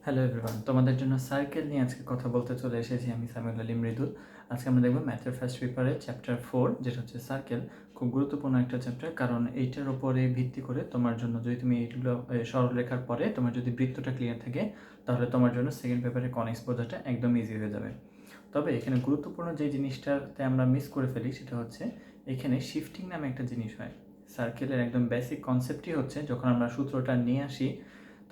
Hello everyone, তোমাদের জন্য circle নিয়ে আজকে কথা বলতে চলে এসেছি আমি সামিউল আলী মৃদুল। আজকে আমরা দেখব ম্যাথের ফার্স্ট পেপারের চ্যাপ্টার 4, যেটা হচ্ছে সার্কেল। খুব গুরুত্বপূর্ণ একটা চ্যাপ্টার, কারণ এইটার উপরে ভিত্তি করে তোমার জন্য যদি তুমি এইগুলো সরলরেখার পরে তোমার যদি বৃত্তটা ক্লিয়ার থাকে, তাহলে তোমার জন্য সেকেন্ড পেপারে কনিক্স বোঝাটা একদম ইজি হয়ে যাবে। তবে এখানে গুরুত্বপূর্ণ যে জিনিসটাতে আমরা মিস করে ফেলি সেটা হচ্ছে এখানে শিফটিং নামে একটা জিনিস হয়। সার্কেলের একদম বেসিক কনসেপ্টই হচ্ছে যখন আমরা সূত্রটা নিয়ে আসি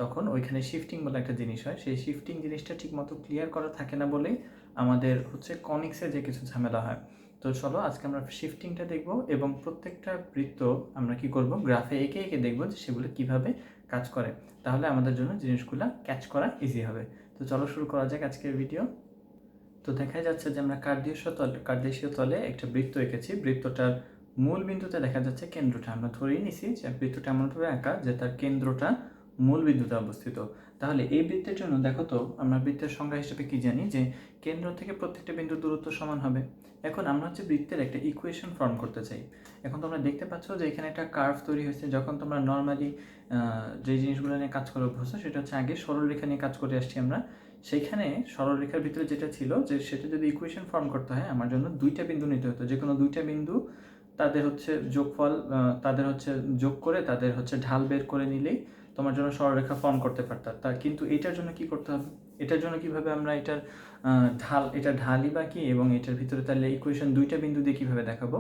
তখন ওইখানে শিফটিং বলে একটা জিনিস হয়। সেই শিফটিং জিনিসটা ঠিকমতো ক্লিয়ার করা থাকে না বলেই আমাদের হচ্ছে কনিক্সে যে কিছু ঝামেলা হয়। তো চলো আজকে আমরা শিফটিংটা দেখব এবং প্রত্যেকটা বৃত্ত আমরা কি করব, গ্রাফে এঁকে এঁকে দেখব যে সেগুলো কিভাবে কাজ করে। তাহলে আমাদের জন্য জিনিসগুলো ক্যাচ করা ইজি হবে। তো চলো শুরু করা যাক আজকের ভিডিও। তো দেখা যাচ্ছে যে আমরা কার্দেশীয় তলে একটা বৃত্ত এঁকেছি। বৃত্তটার মূল বিন্দুতে দেখা যাচ্ছে কেন্দ্রটা। আমরা ধরেই নিছি যে বৃত্তটা এমনভাবে আঁকা যে তার কেন্দ্রটা মূল বিন্দুতে অবস্থিত। তাহলে এই বৃত্তের জন্য দেখো তো আমরা বৃত্তের সংজ্ঞা হিসেবে কি জানি, যে কেন্দ্র থেকে প্রত্যেকটা বিন্দুর দূরত্ব সমান হবে। এখন আমরা হচ্ছে বৃত্তের একটা ইকুয়েশন ফর্ম করতে চাই। এখন তোমরা দেখতে পাচ্ছ যে এখানে একটা কার্ভ তৈরি হয়েছে। যখন তোমরা নর্মালি যে জিনিসগুলো নিয়ে কাজ করে অভ্যস্ত, সেটা হচ্ছে আগে সরলরেখা নিয়ে কাজ করে আসছি আমরা। সেইখানে সরলরেখার ভিতরে যেটা ছিল যে সেটা যদি ইকুয়েশন ফর্ম করতে হয় আমার জন্য দুইটা বিন্দু নিতে হতো। যে কোনো দুইটা বিন্দু তাদের হচ্ছে যোগফল, তাদের হচ্ছে যোগ করে তাদের হচ্ছে ঢাল বের করে নিলেই তোমার জন্য সরলরেখা ফর্ম করতে পারতাম। কিন্তু এটার জন্য কি করতে হবে, এটার জন্য কিভাবে আমরা এটার এটা ঢালই বা কি, এবং এটার ভিতরে তাহলে ইকুয়েশন দুইটা বিন্দু দিয়ে কীভাবে দেখাবো।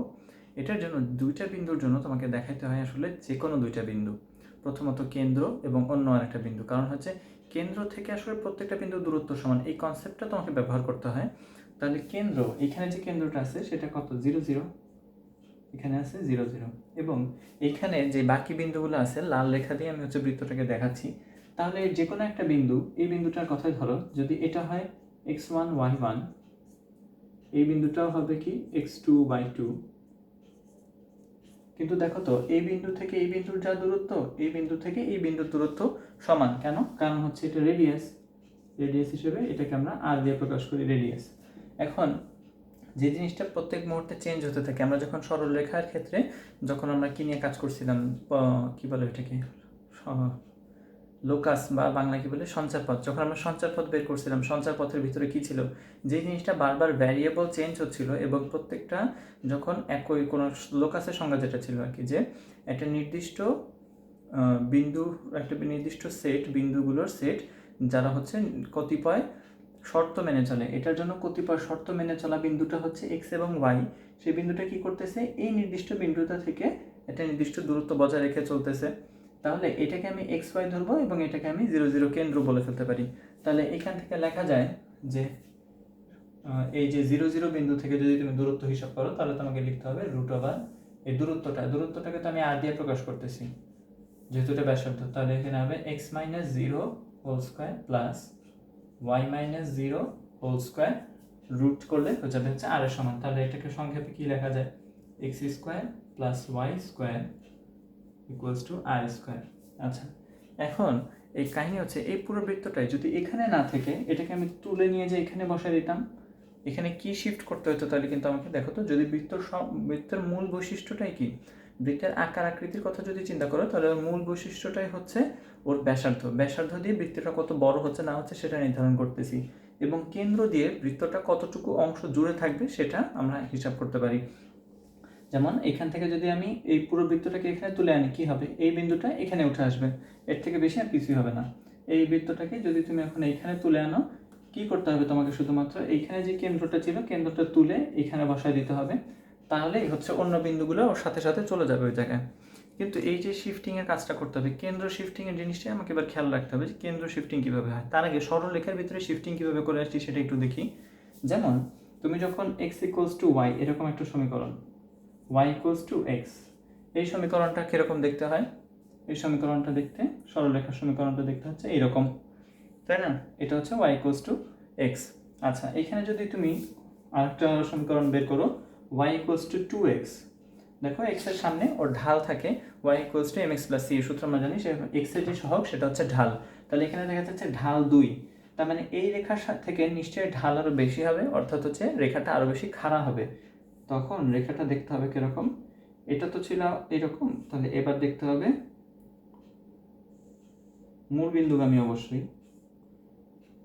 এটার জন্য দুইটা বিন্দুর জন্য তোমাকে দেখাইতে হয় আসলে যে কোনো দুইটা বিন্দু, প্রথমত কেন্দ্র এবং অন্য আরেকটা বিন্দু। কারণ হচ্ছে কেন্দ্র থেকে আসলে প্রত্যেকটা বিন্দুর দূরত্ব সমান, এই কনসেপ্টটা তোমাকে ব্যবহার করতে হয়। তাহলে কেন্দ্র, এখানে যে কেন্দ্রটা আছে সেটা কত, 0 0, এখানে আছে 0 0, এবং এইখানে যে বাকি বিন্দুগুলো আছে লাল রেখা দিয়ে আমি হচ্ছে বৃত্তটাকে দেখাচ্ছি। তাহলে যে কোনো একটা বিন্দু, এই বিন্দুটার কথাই ধরো, যদি এটা হয় x1 y1, এই বিন্দুটাও হবে কি x2 y2। কিন্তু দেখো তো এই বিন্দু থেকে এই বিন্দুর যা দূরত্ব, এই বিন্দু থেকে এই বিন্দুর দূরত্ব সমান কেন? কারণ হচ্ছে এটা রেডিয়াস হিসেবে এটাকে আমরা আর দিয়ে প্রকাশ করি, রেডিয়াস। এখন যে জিনিসটা প্রত্যেক মুহূর্তে চেঞ্জ হতে থাকে, আমরা যখন সরল রেখার ক্ষেত্রে যখন আমরা কি নিয়ে কাজ করছিলাম, কি বলে এটাকে, লোকাস বা বাংলা কি বলে, সঞ্চারপথ। যখন আমরা সঞ্চারপথ বের করছিলাম, সঞ্চারপথের ভিতরে কি ছিল, যে জিনিসটা বারবার ভ্যারিয়েবল চেঞ্জ হচ্ছিল এবং প্রত্যেকটা যখন একই কোনো লোকাসের সংজ্ঞা যেটা ছিল আর কি, যে একটা নির্দিষ্ট বিন্দু, একটা নির্দিষ্ট সেট, বিন্দুগুলোর সেট যারা হচ্ছে কতিপয় শর্ত মেনে চলে। এটার জন্য কতিপয় শর্ত মেনে চলা বিন্দুটা হচ্ছে এক্স এবং ওয়াই। সেই বিন্দুটা কি করতেছে, এই নির্দিষ্ট বিন্দুটা থেকে একটা নির্দিষ্ট দূরত্ব বজায় রেখে চলতেছে। তাহলে এটাকে আমি এক্স ওয়াই ধরবো এবং এটাকে আমি 0 0 কেন্দ্র বলে ফেলতে পারি। তাহলে এখান থেকে লেখা যায় যে এই যে 0 0 বিন্দু থেকে যদি তুমি দূরত্ব হিসাব করো, তাহলে তোমাকে লিখতে হবে √, এই দূরত্বটাকে তো আমি আর দিয়ে প্রকাশ করতেছি যেহেতু এটা ব্যাসার্ধ। তাহলে এখানে হবে x - 0 whole square plus y - 0 whole square, root করলে হয়ে যাবে হচ্ছে r এর সমান। তাহলে এটাকে সংক্ষেপে কি লেখা যায়, x square plus y square equals to r square. আচ্ছা, এখন এই কাহিনী হচ্ছে এই পুরো বৃত্তটাই যদি এখানে না থেকে এটাকে আমি তুলে নিয়ে যে এখানে বসাই দিতাম, এখানে কি শিফট করতে হতো, তাহলে কিন্তু আমাকে দেখো তো, যদি বৃত্তের মূল বৈশিষ্ট্যটাই কি, বৃত্তের আকার আকৃতির কথা যদি চিন্তা করো, তাহলে ওর মূল বৈশিষ্ট্যটাই হচ্ছে ওর ব্যাসার্ধ দিয়ে বৃত্তটা কত বড় হচ্ছে না হচ্ছে সেটা নির্ধারণ করতেছি, এবং কেন্দ্র দিয়ে বৃত্তটা কতটুকু অংশ জুড়ে থাকবে সেটা আমরা হিসাব করতে পারি। যেমন এখান থেকে যদি আমি এই পুরো বৃত্তটাকে এখানে তুলে আনি, কি হবে, এই বিন্দুটা এখানে উঠে আসবে, এর থেকে বেশি আর কিছুই হবে না। এই বৃত্তটাকে যদি তুমি এখন এইখানে তুলে আনো, কি করতে হবে তোমাকে, শুধুমাত্র এইখানে যে কেন্দ্রটা ছিল কেন্দ্রটা তুলে এখানে বসায় দিতে হবে, তাহলেই হচ্ছে অন্য বিন্দুগুলো ওর সাথে সাথে চলে যাবে ওই জায়গায়। কিন্তু এই যে শিফটিংয়ের কাজটা করতে হবে, কেন্দ্র শিফটিংয়ের জিনিসটাই আমাকে এবার খেয়াল রাখতে হবে যে কেন্দ্র শিফটিং কীভাবে হয়। তার আগে সরলরেখার ভিতরে শিফটিং কীভাবে করে আসছি সেটা একটু দেখি। যেমন তুমি যখন x = y, এরকম একটা সমীকরণ, y = x, এই সমীকরণটা কীরকম দেখতে হয়, এই সমীকরণটা দেখতে, সরলরেখার সমীকরণটা দেখতে হচ্ছে এইরকম, তাই না? এটা হচ্ছে y = x। আচ্ছা, এখানে যদি তুমি আরেকটা সমীকরণ বের করো, y = 2x, দেখো x এর সামনে ওর ঢাল থাকে, y = mx + c, সূত্র আমরা জানি, সে x এর যে সহগ সেটা হচ্ছে ঢাল। তাহলে এখানে দেখা যাচ্ছে ঢাল 2, তার মানে এই রেখার থেকে নিশ্চয়ই ঢাল আরও বেশি হবে, অর্থাৎ হচ্ছে রেখাটা আরও বেশি খাড়া হবে। তখন রেখাটা দেখতে হবে কিরকম, এটা তো ছিল এরকম, তাহলে এবার দেখতে হবে মূল বিন্দুগামী অবশ্যই।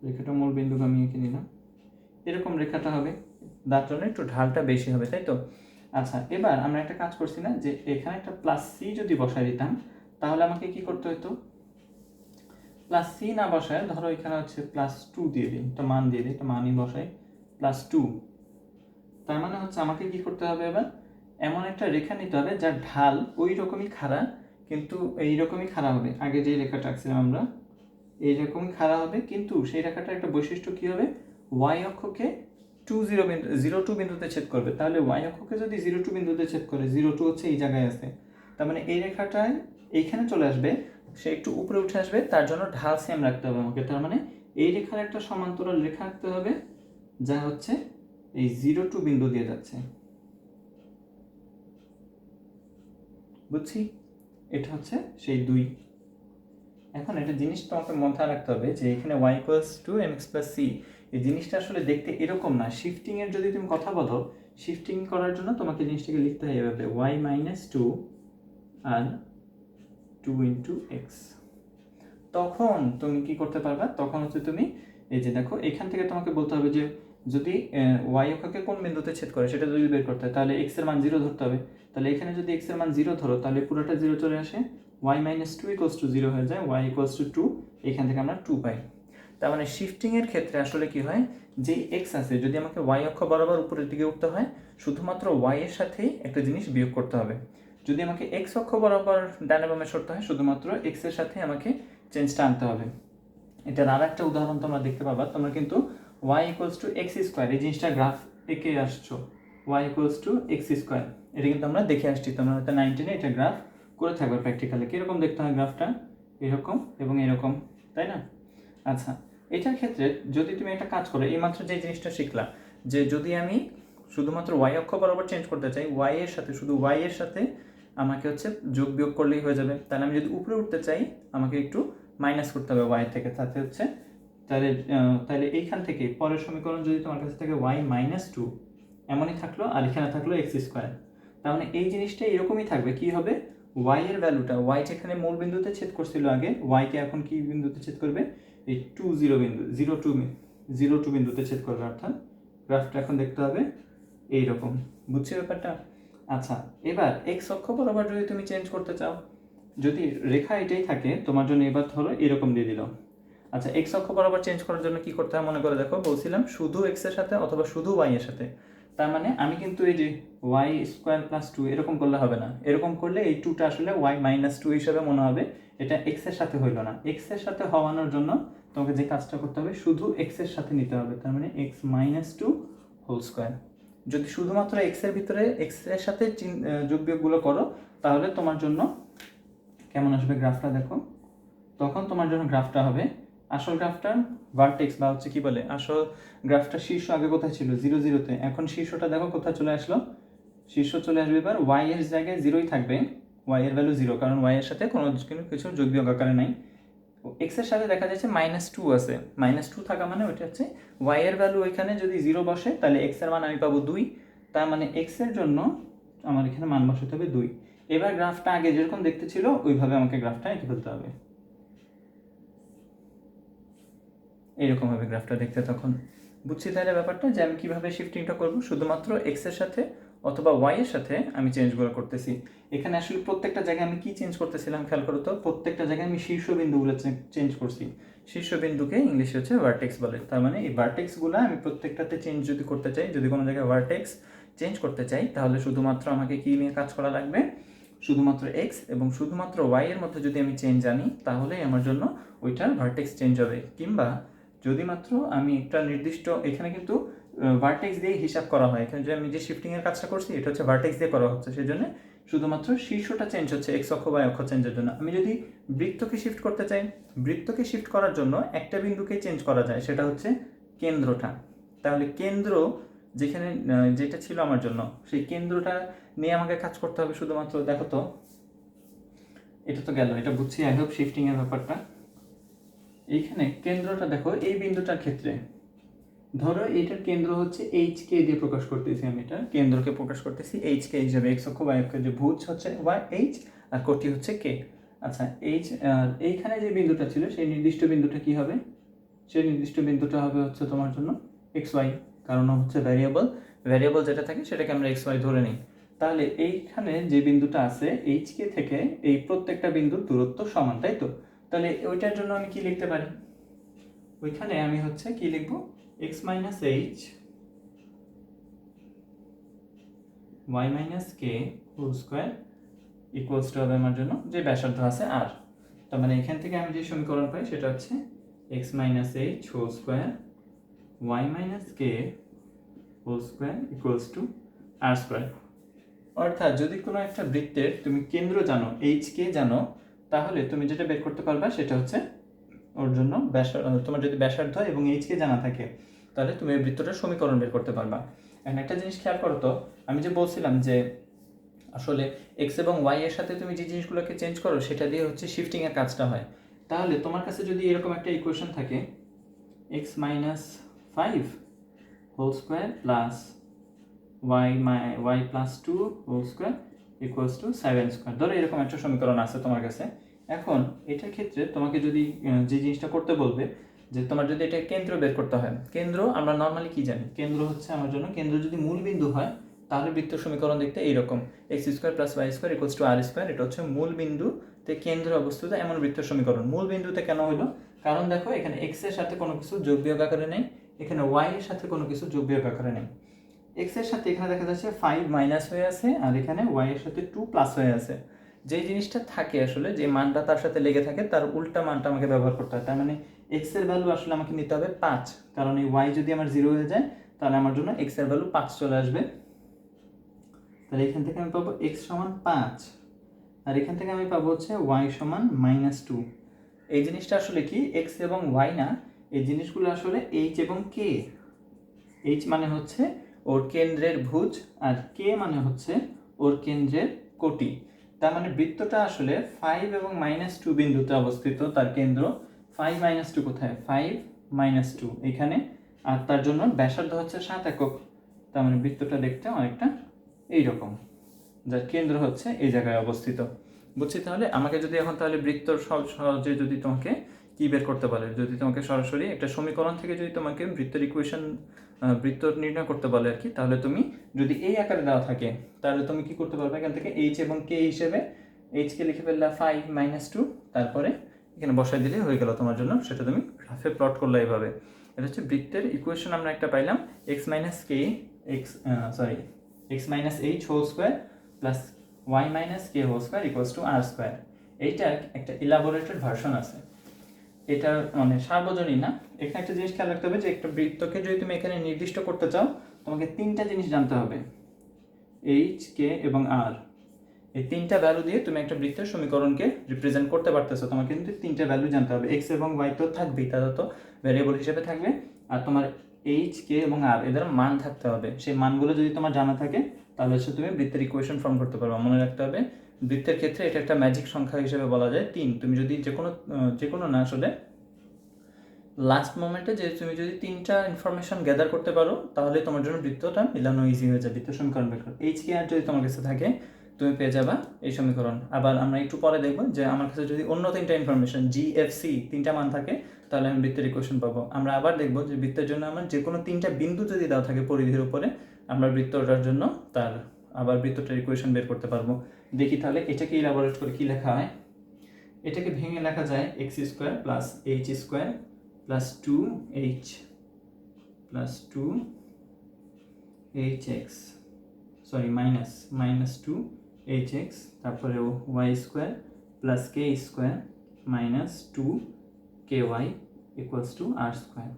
রেখাটা মূল বিন্দুকে আমি এঁকে নিলাম, এরকম রেখাটা হবে, তার জন্য একটু ঢালটা বেশি হবে, তাই তো? আচ্ছা, এবার আমরা একটা কাজ করছি না, যে এখানে একটা প্লাস সি যদি বসাই দিতাম, তাহলে আমাকে কি করতে হতো? প্লাস সি না বসায় ধরো এখানে হচ্ছে +2 দিয়ে দিই, একটা মান দিয়ে দিই, একটা মানই বসাই, +2। তার মানে হচ্ছে আমাকে কি করতে হবে এবার? এমন একটা রেখা নিতে হবে যার ঢাল ওই রকমই খাড়া, কিন্তু এইরকমই খাড়া হবে, আগে যে রেখাটা আঁকছিলাম আমরা এইরকমই খাড়া হবে, কিন্তু সেই রেখাটার একটা বৈশিষ্ট্য কি হবে? ওয়াই অক্ষকে 0 2 বিন্দুতে ছেদ করবে। তাহলে ওয়াই অক্ষকে যদি 0 2 বিন্দুতে ছেদ করে, 0 2 হচ্ছে এই জায়গায় আছে, তার মানে এই রেখাটায় এইখানে চলে আসবে, সে একটু উপরে উঠে আসবে, তার জন্য ঢাল সেম রাখতে হবে আমাকে। তার মানে এই রেখার একটা সমান্তরাল রেখা আঁকতে হবে যা হচ্ছে এই 0 2 বিন্দু দিয়ে যাচ্ছে, বুঝছি? এটা হচ্ছে সেই 2। এখন একটা জিনিস তোমাকে মাথায় রাখতে হবে যে এখানে y = mx + c, এই জিনিসটা আসলে দেখতে এরকম না। শিফটিং এর যদি তুমি কথা বলো, শিফটিং করার জন্য তোমাকে জিনিসটাকে লিখতে হয় এভাবে, y - 2 আর 2 × x। তখন তুমি কি করতে পারবা? তখন হচ্ছে তুমি এই যে দেখো, এখান থেকে তোমাকে বলতে হবে যে যদি y অক্ষকে কোন বিন্দুতে ছেদ করে সেটা যদি বের করতে হয়, তাহলে x এর মান 0 ধরতে হবে। তাহলে এখানে যদি x এর মান 0 ধরো, তাহলে পুরোটা 0 চলে আসে, y - 2 = 0 হয়ে যায়, y = 2, এখান থেকে আমরা 2 পাই। তার মানে শিফটিং এর ক্ষেত্রে আসলে কি হয়, যে x আছে যদি আমাকে y অক্ষ বরাবর উপরের দিকে উঠতে হয়, শুধুমাত্র y এর সাথেই একটা জিনিস বিয়োগ করতে হবে। যদি আমাকে x অক্ষ বরাবর ডানে বামে সরতে হয়, শুধুমাত্র x এর সাথে আমাকে চেঞ্জটা আনতে হবে। এটার আর একটা উদাহরণ তোমরা দেখতে পাবা, তোমরা কিন্তু y = x², এই জিনিসটা গ্রাফ এঁকে আসছো, y = x², এটা কিন্তু আমরা দেখে আসছি, তোমরা হয়তো 9 10-এ এটা গ্রাফ করে থাকবে প্র্যাকটিক্যালি। কীরকম দেখতে হয় গ্রাফটা? এরকম এবং এরকম, তাই না? আচ্ছা, এটার ক্ষেত্রে যদি তুমি একটা কাজ করো, এইমাত্র যে জিনিসটা শিখলা, যে যদি আমি শুধুমাত্র y অক্ষ বরাবর চেঞ্জ করতে চাই, y এর সাথে, শুধু y এর সাথে আমাকে হচ্ছে যোগ বিয়োগ করলেই হয়ে যাবে। তাহলে আমি যদি উপরে উঠতে চাই, আমাকে একটু মাইনাস করতে হবে y থেকে, তাতে হচ্ছে তাহলে এইখান থেকে পরের সমীকরণ যদি তোমার কাছে থাকে y - 2 এমনই থাকলো, আর এখানে থাকলো x²। তার মানে এই জিনিসটা এরকমই থাকবে। কি হবে? y এর ভ্যালুটা, y যেখানে মূল বিন্দুতে ছেদ করছিল আগে, y কে এখন কি বিন্দুতে ছেদ করবে? এই 2 0 বিন্দু, 0 2 বিন্দুতে ছেদ করবে, অর্থাৎ গ্রাফটা এখন দেখতে হবে এইরকম। বুঝছি ব্যাপারটা? আচ্ছা, এবার x অক্ষ বরাবর যদি তুমি চেঞ্জ করতে চাও, যদি রেখা এটাই থাকে তোমার জন্য, এবার ধরো এরকম দিয়ে দিল। আচ্ছা, x অক্ষ বরাবর চেঞ্জ করার জন্য কি করতে হয় মনে করে দেখো, বলছিলাম শুধু x এর সাথে অথবা শুধু y এর সাথে। তার মানে আমি কিন্তু এই যে y² + 2 এরকম করলে হবে না, এরকম করলে এই 2টা আসলে y - 2 হিসেবে মনে হবে, এটা x এর সাথে হইল না। x এর সাথে হওয়ানোর জন্য তোমাকে যে কাজটা করতে হবে, শুধু x এর সাথে নিতে হবে, তার মানে x - 2 হোল স্কয়ার। যদি শুধুমাত্র x এর ভিতরে x এর সাথে যোগ বিয়োগগুলো করো, তাহলে তোমার জন্য কেমন আসবে গ্রাফটা দেখো। তখন তোমার জন্য গ্রাফটা হবে, আসল গ্রাফটার ভার্টেক্স বা হচ্ছে কি বলে, আসল গ্রাফটা শীর্ষ আগে কোথায় ছিল? 0 0-তে। এখন শীর্ষটা দেখো কোথায় চলে আসলো, শীর্ষ চলে আসবে এবার y এর জায়গায় 0ই থাকবে, y এর ভ্যালু 0, কারণ y এর সাথে কোনো কিছু যোগ বিয়োগ আকারে নাই। x এর সাথে দেখা যাচ্ছে -2 আছে, -2 থাকা মানে ওইটা হচ্ছে y এর ভ্যালু, ওইখানে যদি 0 বসে তাহলে x এর মান আমি পাবো 2, তার মানে x এর জন্য আমার এখানে মান বসাতে হবে 2। এবার গ্রাফটা আগে যেরকম দেখতে ছিল ওইভাবে আমাকে গ্রাফটা এঁকে ফেলতে হবে, এইরকম হবে গ্রাফটা দেখতে তখন। বুঝছি তাহলে ব্যাপারটা, যে আমি কীভাবে শিফটিংটা করব, শুধুমাত্র x এর সাথে অথবা y এর সাথে আমি চেঞ্জগুলো করতেছি। এখানে আসলে প্রত্যেকটা জায়গায় আমি কি চেঞ্জ করতেছিলাম খেয়াল করো তো, প্রত্যেকটা জায়গায় আমি শীর্ষবিন্দুগুলো চেঞ্জ করছি। শীর্ষবিন্দুকে ইংলিশে হচ্ছে ভার্টেক্স বলে। তার মানে এই ভার্টেক্সগুলো আমি প্রত্যেকটাতে চেঞ্জ যদি করতে চাই, যদি কোনো জায়গায় ভার্টেক্স চেঞ্জ করতে চাই, তাহলে শুধুমাত্র আমাকে কি নিয়ে কাজ করা লাগবে? শুধুমাত্র x এবং শুধুমাত্র y এর মধ্যে যদি আমি চেঞ্জ আনি, তাহলেই আমার জন্য ওইটার ভার্টেক্স চেঞ্জ হবে। কিংবা যদি মাত্র আমি একটা নির্দিষ্ট, এখানে কিন্তু ভার্টেক্স দিয়ে হিসাব করা হয়, এখানে যে আমি যে শিফটিংয়ের কাজটা করছি এটা হচ্ছে ভার্টেক্স দিয়ে করা হচ্ছে, সেই জন্য শুধুমাত্র শীর্ষটা চেঞ্জ হচ্ছে x অক্ষ বা y অক্ষ চেঞ্জের জন্য। আমি যদি বৃত্তকে শিফট করতে চাই, বৃত্তকে শিফট করার জন্য একটা বিন্দুকে চেঞ্জ করা যায়, সেটা হচ্ছে কেন্দ্রটা। তাহলে কেন্দ্র যেখানে যেটা ছিল আমার জন্য, সেই কেন্দ্রটা নিয়ে আমাকে কাজ করতে হবে শুধুমাত্র। দেখো তো, এটা তো গেল, এটা বুঝছি আই হোপ শিফটিংয়ের ব্যাপারটা। এইখানে কেন্দ্রটা দেখো, এই বিন্দুটার ক্ষেত্রে ধরো এইটার কেন্দ্র হচ্ছে HK দিয়ে প্রকাশ করতেছি, আমি এটা কেন্দ্রকে প্রকাশ করতেছি HK হিসেবে, x অক্ষ বা y অক্ষ, যে ভুজ হচ্ছে h আর কোটি হচ্ছে k। আচ্ছা, এইখানে যে বিন্দুটা ছিল সেই নির্দিষ্ট বিন্দুটা কি হবে? সেই নির্দিষ্ট বিন্দুটা হবে হচ্ছে তোমার জন্য XY, কারণ হচ্ছে ভ্যারিয়েবল যেটা থাকে সেটাকে আমরা XY ধরে নিই। তাহলে এইখানে যে বিন্দুটা আছে HK থেকে এই প্রত্যেকটা বিন্দুর দূরত্ব সমান, তাই তো? তাহলে ওইটার জন্য আমি কি লিখতে পারি, ওইখানে আমি হচ্ছে কি লিখবো, x minus H y minus K whole square equals to হবে আমার জন্য যে ব্যাসার্ধ আছে r। তার মানে এখান থেকে আমি যে সমীকরণ পাই সেটা হচ্ছে x minus H whole square y minus K whole square equals to r square. অর্থাৎ যদি কোনো একটা বৃত্তের তুমি কেন্দ্র জানো, HK জানো, তাহলে তুমি যেটা বের করতে পারবা সেটা হচ্ছে ওর জন্য তোমার যদি ব্যাসার্ধ এবং HK জানা থাকে তাহলে তুমি এই বৃত্তটার সমীকরণ বের করতে পারবা। এখন একটা জিনিস খেয়াল করো তো, আমি যে বলছিলাম যে আসলে এক্স এবং ওয়াই এর সাথে তুমি যে জিনিসগুলোকে চেঞ্জ করো সেটা দিয়ে হচ্ছে শিফটিংয়ের কাজটা হয়। তাহলে তোমার কাছে যদি এরকম একটা ইকুয়েশন থাকে X minus 5 whole square plus y plus 2 whole square equals to 7 square, ধরো এরকম একটা সমীকরণ আছে তোমার কাছে। এখন এটার ক্ষেত্রে তোমাকে যদি যে জিনিসটা করতে বলবে যে তোমার যদি এটা কেন্দ্র বের করতে হয়, কেন্দ্র আমরা নর্মালি কি জানি, কেন্দ্র হচ্ছে আমার জন্য, কেন্দ্র যদি মূল বিন্দু হয় তাহলে বৃত্ত সমীকরণ দেখতে এইরকম X square plus Y square equals to R square. এটা হচ্ছে মূল বিন্দুতে কেন্দ্রে অবস্থিত এমন বৃত্ত সমীকরণ। মূল বিন্দুতে কেন হলো, কারণ দেখো এখানে এক্স এর সাথে কোনো কিছু যোগ বিয়োগ আকারে নেই, এখানে ওয়াই এর সাথে কোনো কিছু যোগ বিয়োগ আকারে নেই। এক্স এর সাথে এখানে দেখা যাচ্ছে 5 মাইনাস হয়ে আছে আর এখানে ওয়াই এর সাথে 2 প্লাস হয়ে আছে। যে জিনিসটা থাকে আসলে যে মানটা তার সাথে লেগে থাকে তার উল্টা মানটা আমাকে ব্যবহার করতে হয়। তার মানে এক্স এর ভ্যালু আসলে আমাকে নিতে হবে 5, কারণ এই ওয়াই যদি আমার 0 হয়ে যায় তাহলে আমার জন্য এক্স এর ভ্যালু 5 চলে আসবে। তাহলে এখান থেকে আমি পাবো এক্স সমান 5 আর এখান থেকে আমি পাবো হচ্ছে ওয়াই সমান -2। এই জিনিসটা আসলে কি এক্স এবং ওয়াই না, এই জিনিসগুলো আসলে এইচ এবং কে। এইচ মানে হচ্ছে ওর কেন্দ্রের ভুজ আর কে মানে হচ্ছে ওর কেন্দ্রের কোটি। তার মানে বৃত্তটা আসলে 5 এবং -2 বিন্দুতে অবস্থিত, তার কেন্দ্র 5 -2 কোথায়, 5 -2 এখানে, আর তার জন্য ব্যাসার্ধ হচ্ছে 7 একক। তার মানে বৃত্তটা দেখতে অনেকটা এইরকম, যার কেন্দ্র হচ্ছে এই জায়গায় অবস্থিত। বুঝছি? তাহলে আমাকে যদি এখন তাহলে বৃত্তর সহজে যদি তোমাকে কি বের করতে বলে, যদি তোমাকে সরাসরি একটা সমীকরণ থেকে যদি তোমাকে বৃত্তের ইকুয়েশন বৃত্ত নির্ণয় করতে বলে আর কি, তাহলে তুমি যদি এই আকারে দেওয়া থাকে তাহলে তুমি কি করতে পারবে, এখান থেকে এইচ এবং কে হিসেবে এইচকে লিখে ফেললা 5 -2, তারপরে এখানে বসাই দিলে হয়ে গেল তোমার জন্য, সেটা তুমি গ্রাফে প্লট করলে এইভাবে। এটা হচ্ছে বৃত্তের ইকুয়েশন আমরা একটা পাইলাম, X minus H whole square plus Y minus K whole square equals to R square. এইটার একটা ইলাবোরেটেড ভার্সন আছে, এটা মানে সার্বজনীন না। এখানে একটা জিনিস খেয়াল রাখতে হবে যে একটা বৃত্তকে যদি তুমি এখানে নির্দিষ্ট করতে চাও তোমাকে 3টা জিনিস জানতে হবে, এইচ কে এবং আর। এই 3টা ভ্যালু দিয়ে তুমি একটা বৃত্তের সমীকরণকে রিপ্রেজেন্ট করতে পারতেছো। তোমাকে কিন্তু 3টা ভ্যালু জানতে হবে, এক্স এবং ওয়াই তো থাকবেই, তারা তো ভ্যারিয়েবল হিসেবে থাকবে, আর তোমার এইচ কে এবং আর এদের মান থাকতে হবে। সেই মানগুলো যদি তোমার জানা থাকে তাহলে হচ্ছে তুমি বৃত্তের ইকুয়েশন ফর্ম করতে পারবে। মনে রাখতে হবে বৃত্তের ক্ষেত্রে এটা একটা ম্যাজিক সংখ্যা হিসেবে বলা যায় 3। তুমি যদি যে কোনো না আসলে লাস্ট মোমেন্টে যে তুমি যদি 3টা ইনফরমেশন গ্যাদার করতে পারো তাহলে তোমার জন্য বৃত্তটা মিলানো ইজি হয়ে যাবে। বৃত্ত সমীকরণ বের করো, এইচ কে আর যদি তোমার কাছে থাকে তুমি পেয়ে যাবা এই সমীকরণ। আবার আমরা একটু পরে দেখবো যে আমার কাছে যদি অন্য 3টা ইনফরমেশন জিএফসি 3টা মান থাকে তাহলে আমি বৃত্তের ইকুয়েশন পাবো। আমরা আবার দেখবো যে বৃত্তের জন্য আমার যে কোনো 3টা বিন্দু যদি দেওয়া থাকে পরিধির উপরে আমরা বৃত্তটার জন্য তার আবার বৃত্তটার ইকুয়েশন বের করতে পারবো। দেখি তাহলে এটাকে ইলাবোরেট করে কি লেখা হয়। এটাকে ভেঙে লেখা যায় x square plus h square plus 2h plus 2hx, sorry minus 2hx, তারপরে y square plus k square minus 2ky equals to R square.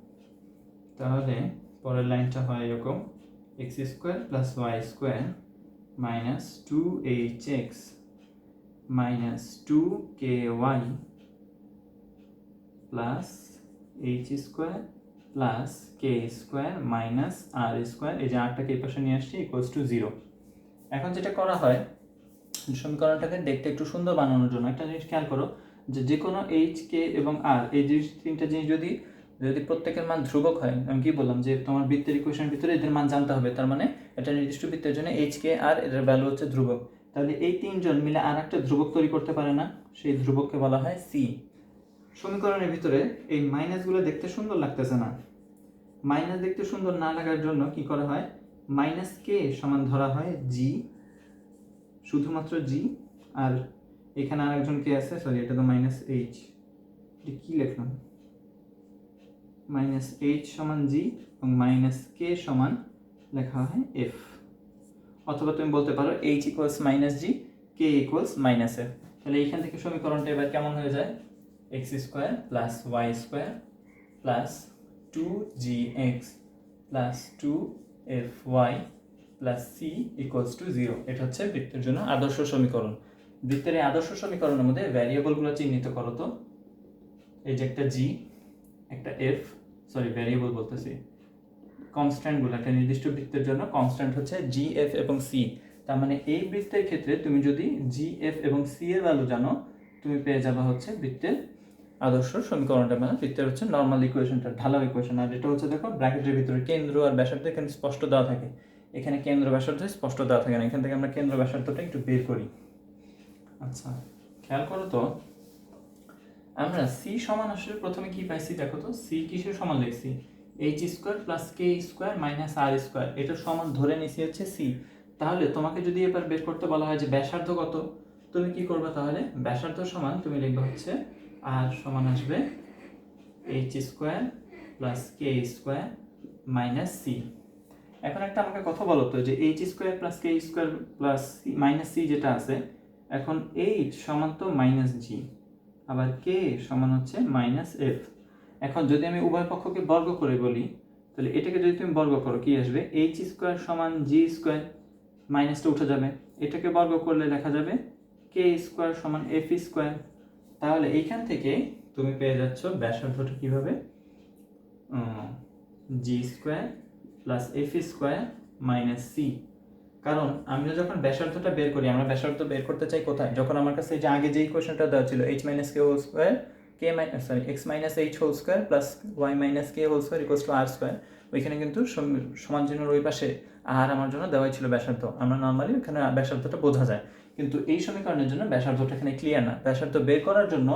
তাহলে পরের লাইনটা হয় এরকম, x square plus Y square minus 2hx minus 2ky plus h square plus k square minus r square, এই যে আরটাকে এই পাশে নিয়ে আসছি ইকুয়ালস টু 0। এখন যেটা করা হয় সমীকরণটাকে দেখতে একটু সুন্দর বানানোর জন্য একটা জিনিস খেয়াল করো, যে কোনো এইচ কে এবং আর এই জিনিস 3টা জিনিস যদি প্রত্যেকের মান ধ্রুবক হয়, আমি কি বললাম যে তোমার বৃত্তের ইকুয়েশনের ভিতরে এদের মান জানতে হবে, তার মানে একটা নির্দিষ্ট বৃত্তের জন্য এইচ কে আর এদের ভ্যালু হচ্ছে ধ্রুবক। তাহলে এই 3জন মিলে আর একটা ধ্রুবক তৈরি করতে পারে না, সেই ধ্রুবককে বলা হয় সি। সমীকরণের ভিতরে এই মাইনাসগুলো দেখতে সুন্দর লাগতেছে না। মাইনাস দেখতে সুন্দর না লাগার জন্য কি করা হয়, মাইনাস কে সমান ধরা হয় জি, শুধুমাত্র জি। আর এখানে আরেকজন কে আছে, সরি এটা তো মাইনাস এইচ, এটা কি লিখলাম, মাইনাস এইচ সমান জি এবং মাইনাস কে সমান লেখা হয় এফ। অথবা তুমি বলতে পারো H equals minus G, K equals minus F. তাহলে এইখান থেকে সমীকরণটা এবার কেমন হয়ে যায়, x square plus Y square plus 2gx plus 2fy plus C equals to 0। এটা হচ্ছে বৃত্তের জন্য আদর্শ সমীকরণ। বৃত্তের এই আদর্শ সমীকরণের মধ্যে ভ্যারিয়েবলগুলো চিহ্নিত করো তো। এই যে একটা জি, একটা এফ, সরি ভ্যারিয়েবল বলতেছি, কনস্ট্যান্টগুলো একটা নির্দিষ্ট বৃত্তের জন্য কনস্ট্যান্ট হচ্ছে জি, এফ এবং সি। তার মানে এই বৃত্তের ক্ষেত্রে তুমি যদি জি, এফ এবং সি এর ভ্যালু জানো, তুমি পেয়ে যাবে হচ্ছে বৃত্তের আদর্শ সমীকরণটা, মানে বৃত্তের হচ্ছে নর্মাল ইকুয়েশনটা, ঢালাও ইকুয়েশন। আর এটা হচ্ছে দেখো ব্র্যাকেটের ভিতরে কেন্দ্র আর ব্যাসার্ধ এখানে স্পষ্ট দেওয়া থাকে, এখানে কেন্দ্র ব্যাসার্ধ স্পষ্ট দেওয়া থাকে না। এখান থেকে আমরা কেন্দ্র ব্যাসার্ধটা একটু বের করি। আচ্ছা খেয়াল করো তো, আমরা সি সমান আসলে প্রথমে কি পাইছি দেখো তো, সি কিসের সমান লিখছি, H square plus k square minus r square, এটা সমান ধরে নিছি হচ্ছে সি। তাহলে তোমাকে যদি এবার বের করতে বলা হয় যে ব্যাসার্ধ কত, তুমি কি করবে তাহলে, ব্যাসার্ধ সমান তুমি লিখবে হচ্ছে আর সমান আসবে H square plus k square minus C. এখন একটা আমাকে কথা বলো তো, যে H square plus k square plus minus C যেটা আছে, এখন এইচ সমান তো মাইনাস জি, আবার কে সমান হচ্ছে মাইনাস এফ। এখন যদি আমি উভয় পক্ষকে বর্গ করে বলি, তাহলে এটাকে যদি তুমি বর্গ করো কি আসবে, এইচ স্কোয়ার সমান জি স্কোয়ার, মাইনাসটা উঠে যাবে, এটাকে বর্গ করলে লেখা যাবে কে স্কোয়ার সমান এফ স্কোয়ার। তাহলে এইখান থেকে তুমি পেয়ে যাচ্ছ ব্যাসার্ধটা কিভাবে, g square plus f square minus c. কারণ আমরা যখন ব্যাসার্ধটা বের করি, আমরা ব্যাসার্ধ বের করতে চাই কোথায়, যখন আমার কাছে যে আগে যে ইকুয়েশনটা দেওয়া ছিল H minus K whole square K minus sorry X minus H whole square plus Y minus K whole square equals to R square, ওইখানে কিন্তু সমান চিহ্নের ওই পাশে আর আমার জন্য দেওয়াই ছিল ব্যাসার্ধ। আমরা নর্মালি ওখানে ব্যাসার্ধটা বোঝা যায়, কিন্তু এই সমীকরণের জন্য ব্যাসার্ধটা এখানে ক্লিয়ার না। ব্যাসার্ধ বের করার জন্য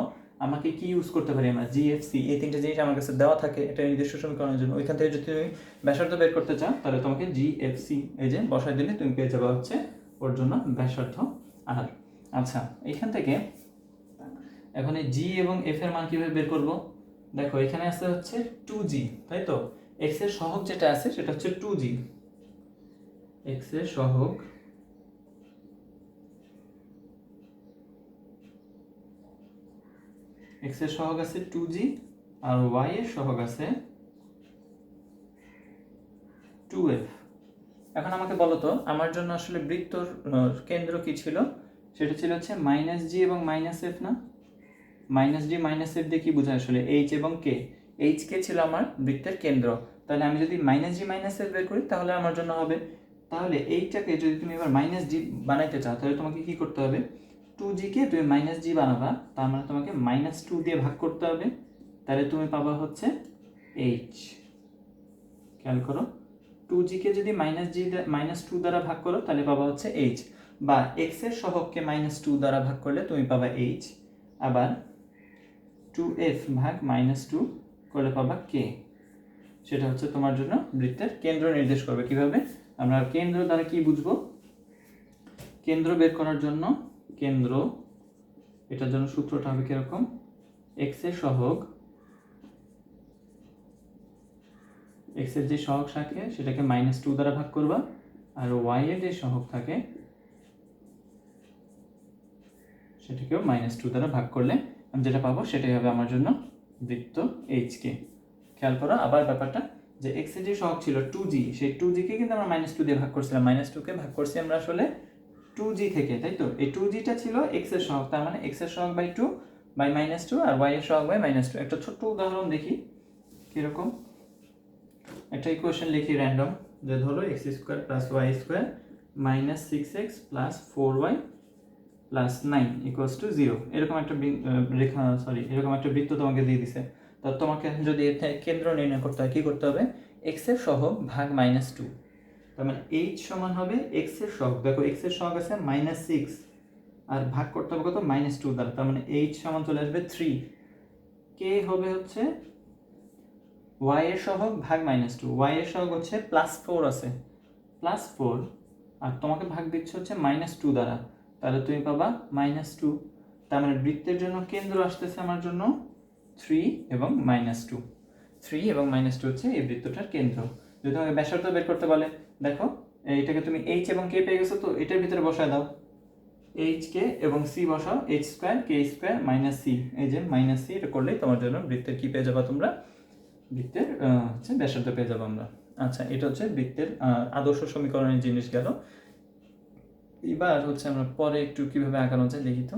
আমাকে কি ইউজ করতে পারি, আমরা জিএফসি, এই তিনটে জিনিস আমার কাছে দেওয়া থাকে এটা নির্দিষ্ট সমীকরণের জন্য। ওইখান থেকে যদি তুমি ব্যাসার্ধ বের করতে চাও, তাহলে তোমাকে জিএফসি এই যে বসাই দিলে তুমি পেয়ে যাবে হচ্ছে ওর জন্য ব্যাসার্ধ আর। আচ্ছা এইখান থেকে এখন এই জি এবং এফ এর মান কিভাবে বের করব, দেখো এখানে আছে হচ্ছে 2g, তাই তো, এক্স এর সহগ যেটা আছে সেটা হচ্ছে 2g, এক্স এর সহগ এক্স এর সহগ আছে 2g আর ওয়াই এর সহগ আছে 2f। এখন আমাকে বলো তো, আমার জন্য আসলে বৃত্তর কেন্দ্র কি ছিল, সেটা ছিল হচ্ছে মাইনাস জি এবং মাইনাস এফ না, মাইনাস ডি মাইনাস এফ দিয়ে কি বোঝায় আসলে, এইচ এবং কে, এইচ কে ছিল আমার বৃত্তের কেন্দ্র। তাহলে আমি যদি মাইনাস জি মাইনাস এফ বের করি তাহলে আমার জন্য হবে, তাহলে এইটাকে যদি তুমি এবার মাইনাস জি বানাইতে চাও, তাহলে তোমাকে কি করতে হবে, 2g কে তুমি মাইনাস জি বানাবা, তার মানে তোমাকে মাইনাস 2 দিয়ে ভাগ করতে হবে, তাহলে তুমি পাবা হচ্ছে এইচ। খেয়াল করো, 2g কে যদি মাইনাস 2 দ্বারা ভাগ করো তাহলে পাবা হচ্ছে এইচ, বা এক্স এর সহগকে মাইনাস 2 দ্বারা ভাগ করলে তুমি পাবা এইচ, আবার 2f ভাগ মাইনাস 2 করলে পাবা কে। সেটা হচ্ছে তোমার জন্য বৃত্তের কেন্দ্র নির্দেশ করবে। কিভাবে, আমরা কেন্দ্র দ্বারা কি বুঝবো, কেন্দ্র বের করার জন্য কেন্দ্র, এটার জন্য সূত্রটা হবে কিরকম, এক্স এর সহগ, এক্স এর যে সহগ থাকে সেটাকে মাইনাস 2 দ্বারা ভাগ করবা, আর ওয়াই এর যে সহগ থাকে সেটাকেও মাইনাস 2 দ্বারা ভাগ করলে আমি যেটা পাবো সেটাই হবে আমার জন্য বৃত্ত এইচ কে। খেয়াল করো আবার ব্যাপারটা, যে এক্স এর যে সহগ ছিল 2g, সেই 2g কে কিন্তু আমরা মাইনাস 2 দিয়ে ভাগ করছিলাম, মাইনাস 2 কে ভাগ করছি আমরা আসলে 2g থেকে, তাই তো, এই 2g টা ছিল এক্স এর সহগ, তার মানে এক্স এর সহগ বাই 2 বাই মাইনাস 2 আর ওয়াই এর সহগ বাই মাইনাস 2। একটা ছোট্ট উদাহরণ দেখি কিরকম, একটা ইকুয়েশন লিখি র্যান্ডম, যে ধরো X square plus Y square minus 6x plus 4y plus 9 equals to 0, এরকম একটা রেখা, সরি এরকম একটা বৃত্ত তোমাকে দিয়ে দিছে। তো তোমাকে যদি কেন্দ্র নির্ণয় করতে হয় কি করতে হবে, এক্স এর সহগ ভাগ মাইনাস 2, তার মানে এইচ সমান হবে এক্স এর সহগ, দেখো এক্স এর সহগ আছে মাইনাস 6 আর ভাগ করতে হবে কত, মাইনাস 2 দ্বারা, তার মানে এইচ সমান চলে আসবে 3। কে হবে হচ্ছে y এর সহগ ভাগ -2, y এর সহগ হচ্ছে +4 আছে, +4, আর তোমাকে ভাগ দিচ্ছে হচ্ছে -2 দ্বারা, তাহলে তুমি পাবা -2। তার মানে বৃত্তের জন্য কেন্দ্র আসতেছে আমার জন্য 3 এবং -2, 3 এবং -2 হচ্ছে এই বৃত্তটার কেন্দ্র। যদি তোমাকে ব্যাসার্ধ বের করতে বলে, দেখো এইটাকে তুমি h এবং k পেয়ে গেছো, তো এটার ভিতরে বসায় দাও, h k এবং c বসাও, h² k² - c, এই যে -c, এটা করলেই তোমার জন্য বৃত্তের কি পেয়ে যাবা তোমরা, বৃত্তের হচ্ছে ব্যাসার্ধ পেয়ে যাবো আমরা। আচ্ছা, এটা হচ্ছে বৃত্তের আদর্শ সমীকরণের জিনিস গেল। এবার হচ্ছে আমরা পরে একটু কিভাবে আঁকানো যায় দেখি তো।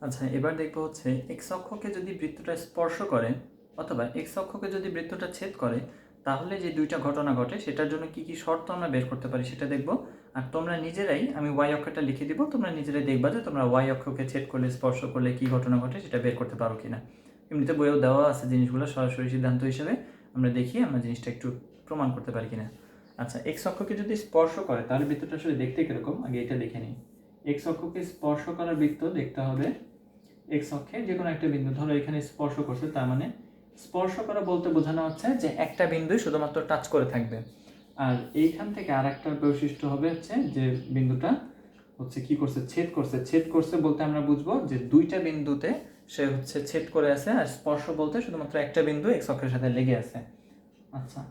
আচ্ছা, এবার দেখবো হচ্ছে এক্স অক্ষকে যদি বৃত্তটা স্পর্শ করে অথবা এক্স অক্ষকে যদি বৃত্তটা ছেদ করে, তাহলে যে দুইটা ঘটনা ঘটে সেটার জন্য কি কি শর্ত আমরা বের করতে পারি সেটা দেখবো। আর তোমরা নিজেরাই, আমি ওয়াই অক্ষটা লিখে দিব, তোমরা নিজেরাই দেখবা যে তোমরা ওয়াই অক্ষকে ছেদ করলে স্পর্শ করলে কি ঘটনা ঘটে সেটা বের করতে পারো কিনা। এমনিতে বইয়েও দেওয়া আছে জিনিসগুলো, সরাসরি সিদ্ধান্ত হিসেবে আমরা দেখি আমরা জিনিসটা একটু প্রমাণ করতে পারি কিনা। আচ্ছা, এক্স অক্ষকে যদি স্পর্শ করে তাহলে বৃত্তটা আসলে দেখতে কিরকম, আগে এটা দেখে নিই। এক্স অক্ষকে স্পর্শ করার বৃত্ত দেখতে হবে এক্স অক্ষে যে কোনো একটা বিন্দু, ধরো এখানে স্পর্শ করছে, তার মানে স্পর্শ করা বলতে বোঝানো হচ্ছে যে একটা বিন্দুই শুধুমাত্র টাচ করে থাকবে। আর এইখান থেকে আর একটা বৈশিষ্ট্য হবে হচ্ছে যে বিন্দুটা হচ্ছে কি করছে, ছেদ করছে। ছেদ করছে বলতে আমরা বুঝবো যে দুইটা বিন্দুতে সে হচ্ছে ছেদ করে আছে, আর স্পর্শ বলতে শুধুমাত্র একটা বিন্দু এক্স অক্ষের সাথে লেগে আছে। আচ্ছা,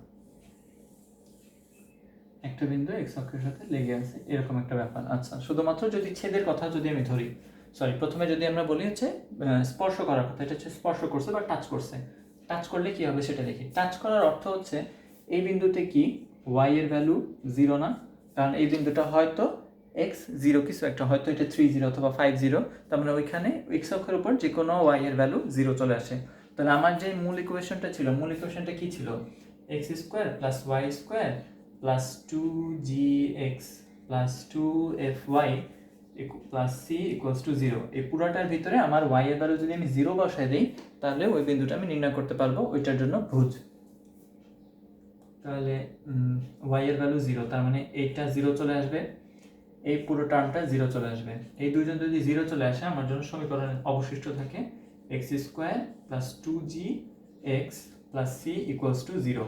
একটা বিন্দু এক্স অক্ষের সাথে লেগে আছে, এরকম একটা ব্যাপার। আচ্ছা, শুধুমাত্র যদি ছেদের কথা যদি আমি ধরি, সরি, প্রথমে যদি আমরা বলি হচ্ছে স্পর্শ করার কথা, এটা হচ্ছে স্পর্শ করছে বা টাচ করছে। টাচ করলে কি হবে সেটা দেখি। টাচ করার অর্থ হচ্ছে এই বিন্দুতে কি ওয়াই এর ভ্যালু 0 না, কারণ এই বিন্দুটা হয়তো এক্স 0 কিছু একটা, হয়তো এটা 3 0 অথবা 5 0, তার মানে ওইখানে এক্স অক্ষের উপর যে কোনো ওয়াই এর ভ্যালু 0 চলে আসে। তাহলে আমার যে মূল ইকুয়েশনটা ছিল, মূল ইকুয়েশনটা কি ছিল, x² + y² + 2gx + 2fy + c = 0। এই পুরোটার ভিতরে আমার y এর ভ্যালু যদি আমি 0 বসাই দিই, তাহলে ওই বিন্দুটা আমি নির্ণয় করতে পারবো, ওইটার জন্য ভুজ। তাহলে y এর ভ্যালু 0, তার মানে এইটা 0 চলে আসবে, এই পুরো টার্মটা 0 চলে আসবে। এই দুইজন যদি 0 চলে আসে, আমার জন্য সমীকরণ অবশিষ্ট থাকে x² + 2gx + c = 0।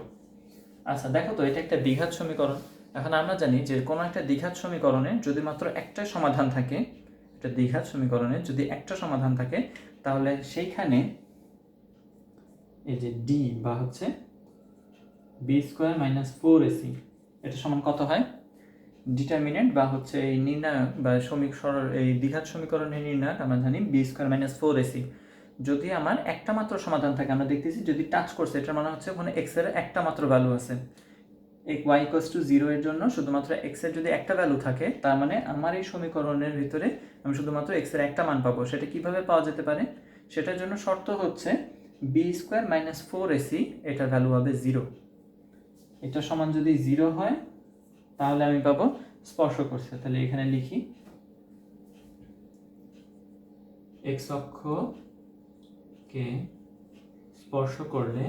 আচ্ছা, দেখো তো, এটা একটা দ্বিঘাত সমীকরণ। এখন আমরা জানি যে কোনো একটা দ্বিঘাত সমীকরণে যদি মাত্র একটা সমাধান থাকে, একটা দ্বিঘাত সমীকরণে যদি একটা সমাধান থাকে, তাহলে সেইখানে এই যে d বা হচ্ছে b² - 4ac, এটা সমান কত হয়, ডিটারমিনেন্ট বা হচ্ছে এই নির্ণায়ক বা এই দ্বিঘাত সমীকরণের নির্ণায়ক আমরা জানি b² - 4ac। যদি আমার একটা মাত্র সমাধান থাকে, আমরা দেখতেছি যদি টাচ করছে, এটার মানে হচ্ছে ওখানে x এর একটা মাত্র ভ্যালু আছে। y = 0 এর জন্য শুধুমাত্র x এর যদি একটা ভ্যালু থাকে, তার মানে আমার এই সমীকরণের ভিতরে আমি শুধুমাত্র x এর একটা মান পাবো। সেটা কিভাবে পাওয়া যেতে পারে, সেটার জন্য শর্ত হচ্ছে b² - 4ac, এটার ভ্যালু হবে 0। এটা সমান যদি 0 হয়, তাহলে আমি পাবো স্পর্শ করছে। তাহলে এখানে লিখি x অক্ষকে স্পর্শ করলে,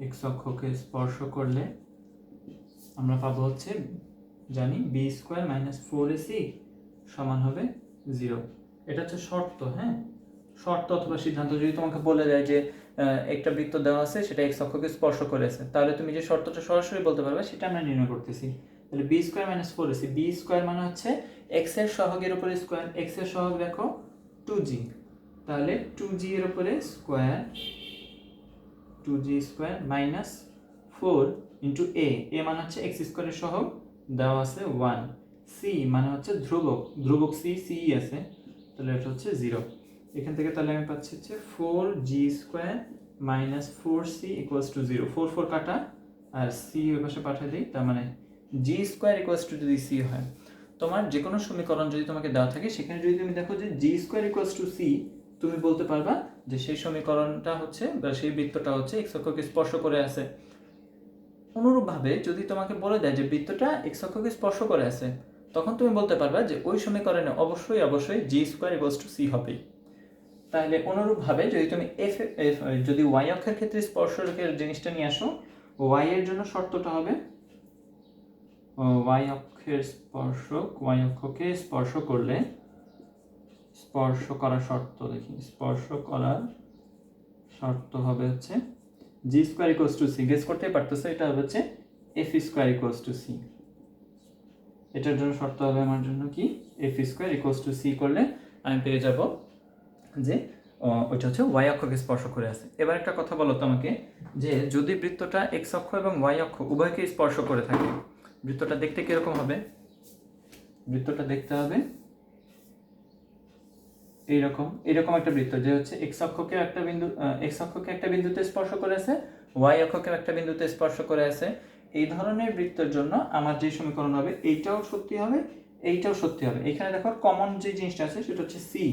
x অক্ষকে স্পর্শ করলে আমরা পাবো হচ্ছে, জানি b² - 4ac সমান হবে 0। এটা হচ্ছে শর্ত, হ্যাঁ, শর্ত অথবা সিদ্ধান্ত। যদি তোমাকে বলে দেয় যে একটা বৃত্ত দেওয়া আছে, সেটা x অক্ষকে স্পর্শ করেছে, তাহলে তুমি যে শর্তটা সরাসরি বলতে পারবে, সেটা আমরা নির্ণয় করতেছি। তাহলে b² - 4ac, b² মানে হচ্ছে x এর সহগের উপরে স্কয়ার, x এর সহগ দেখো 2g, তাহলে 2g এর উপরে স্কয়ার, 2g² - 4 * a মানে হচ্ছে x² এর সহগ, দেওয়া আছে 1, c মানে হচ্ছে ধ্রুবক, ধ্রুবক c আছে, তাহলে এটা হচ্ছে 0। এখান থেকে তাহলে আমি পাচ্ছি হচ্ছে 4g² - 4c = 0, 4 4 কাটা, আর c ওই পাশে পাঠিয়ে দিই, তার মানে g² = যদি c হয়, তোমার যে কোনো সমীকরণ যদি তোমাকে দেওয়া থাকে, সেখানে যদি তুমি দেখো যে g² = c, তুমি বলতে পারবা যে সেই সমীকরণটা হচ্ছে বা সেই বৃত্তটা হচ্ছে x অক্ষকে স্পর্শ করে আছে। অনুরূপভাবে যদি তোমাকে বলে দেয় যে বৃত্তটা x অক্ষকে স্পর্শ করে আছে, তখন তুমি বলতে পারবা যে ওই সমীকরণে অবশ্যই g² = c হবে। তাহলে অনুরূপভাবে যদি তুমি যদি y অক্ষের ক্ষেত্রে স্পর্শকের জিনিসটা নিয়ে আসো, y এর জন্য শর্তটা হবে y অক্ষের স্পর্শক, y অক্ষকে স্পর্শ করলে, স্পর্শ করার শর্ত দেখি, স্পর্শ করার শর্ত হবে হচ্ছে g square equals to c, guess করতে পারতেছে, এটা হবে হচ্ছে f square equals to c. এটার জন্য শর্ত হবে আমার জন্য কি, f square equals to c করলে আমি পেয়ে যাব যে ওইটা হচ্ছে ওয়াই অক্ষকে স্পর্শ করে আছে। এবার একটা কথা বলো তো আমাকে, যে যদি বৃত্তটা এক্স অক্ষ এবং ওয়াই অক্ষ উভয়কে স্পর্শ করে থাকে, বৃত্তটা দেখতে কিরকম হবে? বৃত্তটা দেখতে হবে এইরকম, এরকম একটা বৃত্ত, যে হচ্ছে এক্স অক্ষকে একটা বিন্দুতে স্পর্শ করে আছে, ওয়াই অক্ষকে একটা বিন্দুতে স্পর্শ করে আছে। এই ধরনের বৃত্তের জন্য আমার যে সমীকরণ হবে, এইটাও সত্যি হবে, এইটাও সত্যি হবে। এখানে দেখো কমন যে জিনিসটা আছে সেটা হচ্ছে সি।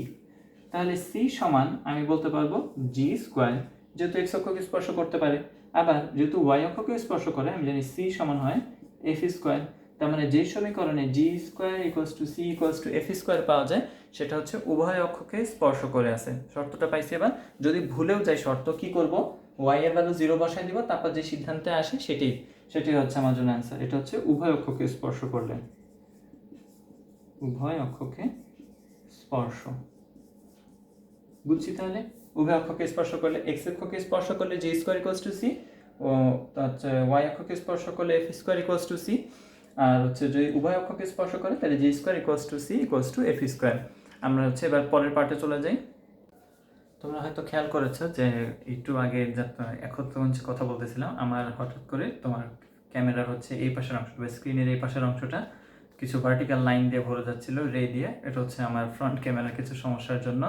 তাহলে সি সমান আমি বলতে পারবো জি স্কোয়ার, যেহেতু এক্স অক্ষকে স্পর্শ করতে পারে, আবার যেহেতু ওয়াই অক্ষকে স্পর্শ করে, আমি জানি সি সমান হয় এফ স্কোয়ার। তার মানে যে সমীকরণে g square equals to c equals to f square পাওয়া যায়, সেটা হচ্ছে উভয় অক্ষকে স্পর্শ করে আছে। শর্তটা পাইছি। এবার যদি ভুলেও যাই শর্ত, কি করব, ওয়াই এর ভ্যালু 0 বসাই দিব, তারপর যে সিদ্ধান্তে আসে সেটাই হচ্ছে আমার জন্য অ্যান্সার। এটা হচ্ছে উভয় অক্ষকে স্পর্শ করলে, উভয় অক্ষকে স্পর্শ, বুঝছি। তাহলে উভয় অক্ষকে স্পর্শ করলে, এক্স অক্ষকে স্পর্শ করলে g square equals to c, ও হচ্ছে ওয়াই অক্ষকে স্পর্শ করলে f square equals to c, আর হচ্ছে যদি উভয় অক্ষকে স্পর্শ করে তাহলে g square equals to c equals to f square. আমরা হচ্ছে এবার পরের পার্টে চলে যাই। তোমরা হয়তো খেয়াল করেছো যে একটু আগে এখন তখন যে কথা বলতেছিলাম, আমার হঠাৎ করে তোমার ক্যামেরার হচ্ছে এই পাশের অংশ বা স্ক্রিনের এই পাশের অংশটা কিছু ভার্টিক্যাল লাইন দিয়ে ভরে যাচ্ছিল, রে দিয়ে। এটা হচ্ছে আমার ফ্রন্ট ক্যামেরার কিছু সমস্যার জন্য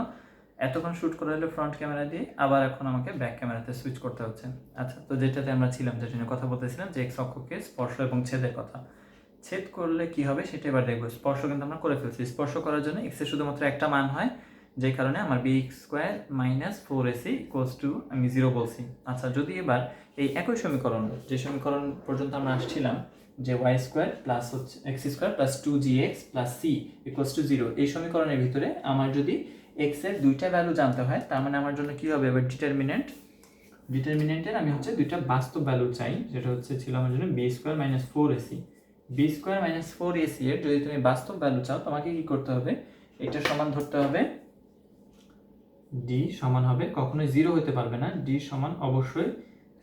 এতক্ষণ শ্যুট করা হলো ফ্রন্ট ক্যামেরা দিয়ে, আবার এখন আমাকে ব্যাক ক্যামেরাতে সুইচ করতে হচ্ছে। আচ্ছা, তো যেটাতে আমরা ছিলাম, যেটা নিয়ে কথা বলতেছিলাম, যে এক্স অক্ষকে স্পর্শ এবং ছেদের কথা। ছেদ করলে কি হবে সেটা এবার দেখবো। স্পর্শ কিন্তু আমরা করে ফেলছি। স্পর্শ করার জন্য এক্স এর শুধুমাত্র একটা মান হয়, যে কারণে আমার B X square minus 4ac equals to আমি 0 বলছি। আচ্ছা, যদি এবার এই একই সমীকরণ, যে সমীকরণ পর্যন্ত আমরা আসছিলাম, যে ওয়াই স্কোয়ার প্লাস হচ্ছে X square plus 2gx plus C equals to 0, এই সমীকরণের ভিতরে আমার যদি এক্স এর দুইটা ভ্যালু জানতে হয়, তার মানে আমার জন্য কি হবে এবার ডিটারমিনেন্টের আমি হচ্ছে দুইটা বাস্তব ভ্যালু চাই, যেটা হচ্ছে ছিল আমার জন্য B square minus 4ac। B square minus 4ac এর যদি তুমি বাস্তব ভ্যালু চাও, তোমাকে কি করতে হবে, এটা সমান ধরতে হবে, ডি সমান হবে, কখনোই 0 হতে পারবে না, ডি সমান অবশ্যই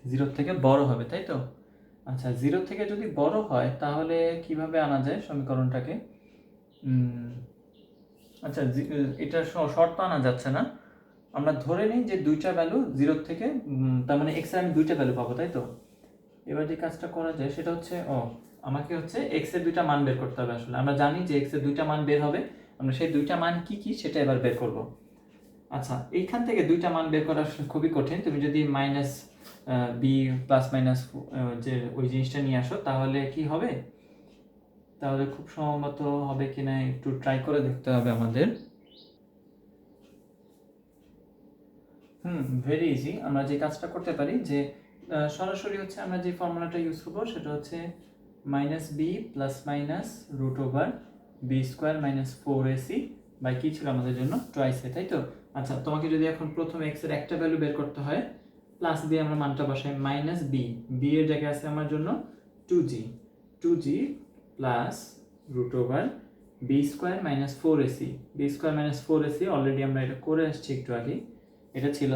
0 থেকে বড় হবে, তাই তো? আচ্ছা, 0 থেকে যদি বড় হয় তাহলে কিভাবে আনা যায় সমীকরণটাকে? আচ্ছা, এটা শর্ত আনা যাচ্ছে না। আমরা ধরে নিই যে দুইটা ভ্যালু 0 থেকে, তার মানে এক্স এর আমি দুইটা ভ্যালু পাবো, তাই তো? এবার যে কাজটা করা যায় সেটা হচ্ছে, আমাকে হচ্ছে এক্স এর দুইটা মান বের করতে হবে। আসলে আমরা জানি যে এক্স এর দুইটা মান বের হবে, আমরা সেই দুইটা মান কি কি সেটা এবার বের করব। আচ্ছা, এইখান থেকে দুইটা মান বের করা খুবই কঠিন। তুমি যদি মাইনাস বি প্লাস মাইনাস যে ওই জিনিসটা নিয়ে আসো, তাহলে কি হবে, তাহলে খুব সম্ভবত হবে কিনা একটু ট্রাই করে দেখতে হবে আমাদের। Very easy. আমরা যে কাজটা করতে পারি, যে সরাসরি হচ্ছে আমরা যে ফর্মুলাটা ইউজ করবো সেটা হচ্ছে minus B plus minus root over B square minus 4ac by কি ছিল আমাদের জন্য, টুয়াইস এ, তাই তো? আচ্ছা, তোমাকে যদি এখন প্রথমে এক্স এর একটা ভ্যালু বের করতে হয়, প্লাস দিয়ে আমরা মানটা বসাই, মাইনাস বি এর জায়গায় আছে আমার জন্য 2g plus root over B square minus 4ac। B square minus 4ac already আমরা এটা করে আসছি একটু আগে, এটা ছিল।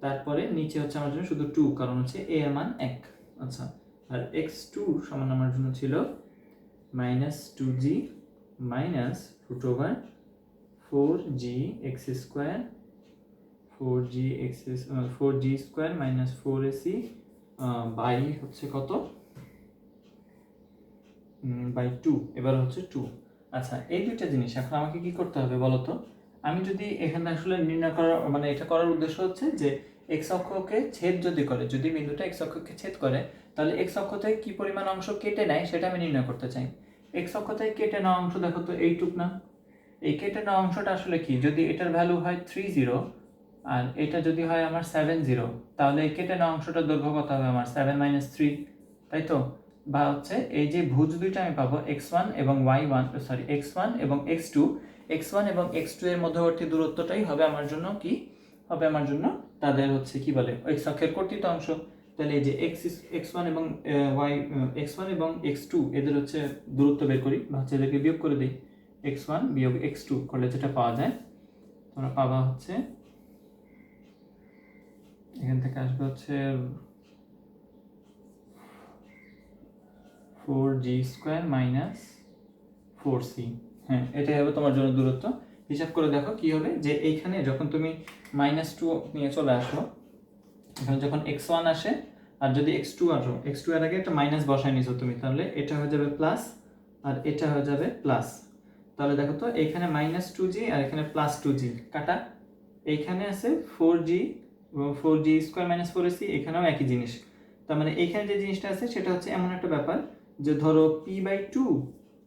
তারপরে নিচে হচ্ছে আমার জন্য শুধু 2, কারণ হচ্ছে a এর মান 1। আচ্ছা, আর x2 সমান আমার জন্য ছিল minus 2g minus root over 4g x square 4g square minus 4ac by হচ্ছে কত, বাই 2। এবার হচ্ছে 2। আচ্ছা, এই দুইটা জিনিস এখন আমাকে কি করতে হবে বলো তো? আমি যদি এখানে আসলে নির্ণয় করার, মানে এটা করার উদ্দেশ্য হচ্ছে যে এক্স অক্ষকে ছেদ যদি করে, যদি বিন্দুটা এক্স অক্ষকে ছেদ করে, তাহলে এক্স অক্ষ থেকে কি পরিমাণ অংশ কেটে নেয় সেটা আমি নির্ণয় করতে চাই। এক্স অক্ষ থেকে কেটে নেওয়া অংশ দেখো তো এইটুক না? এই কেটে নেওয়া অংশটা আসলে কি, যদি এটার ভ্যালু হয় 30 আর এটা যদি হয় আমার 70, তাহলে এই কেটে নেওয়া অংশটার দৈর্ঘ্য কত হবে আমার, 7 - 3, তাই তো? বা হচ্ছে এই যে ভুজ দুইটা আমি পাবো x1 এবং y1, সরি x1 এবং x2, x1 এবং x2 এর মধ্যবর্তী দূরত্বটাই হবে আমার জন্য কি হবে, আমার জন্য তাদের হচ্ছে কি বলে, x অক্ষের কর্তৃত অংশ। তাহলে এই যে x1 এবং x1 এবং x2 এদের হচ্ছে দূরত্ব বের করি, বা হচ্ছে এদেরকে বিয়োগ করে দিই। x1 বিয়োগ x2 করলে যেটা পাওয়া যায়, তোমরা পাবা হচ্ছে এখান থেকে আসবে হচ্ছে 4g² মাইনাস 4c। হ্যাঁ, এটাই হবে তোমার জন্য দূরত্ব। হিসাব করে দেখো কি হবে, যে এইখানে যখন তুমি -2 নিয়ে চলে আসো, এখানে যখন x1 আসে আর যদি x2 আসো, x2 এর আগে একটা মাইনাস বসায় নিছো তুমি, তাহলে এটা হয়ে যাবে প্লাস আর এটা হয়ে যাবে প্লাস। তাহলে দেখো তো এখানে -2g আর এখানে +2g কাটা, এইখানে আছে 4g এবং 4g² - 4ac, এখানেও একই জিনিস। তার মানে এইখানে যে জিনিসটা আছে সেটা হচ্ছে এমন একটা ব্যাপার যে ধরো p/2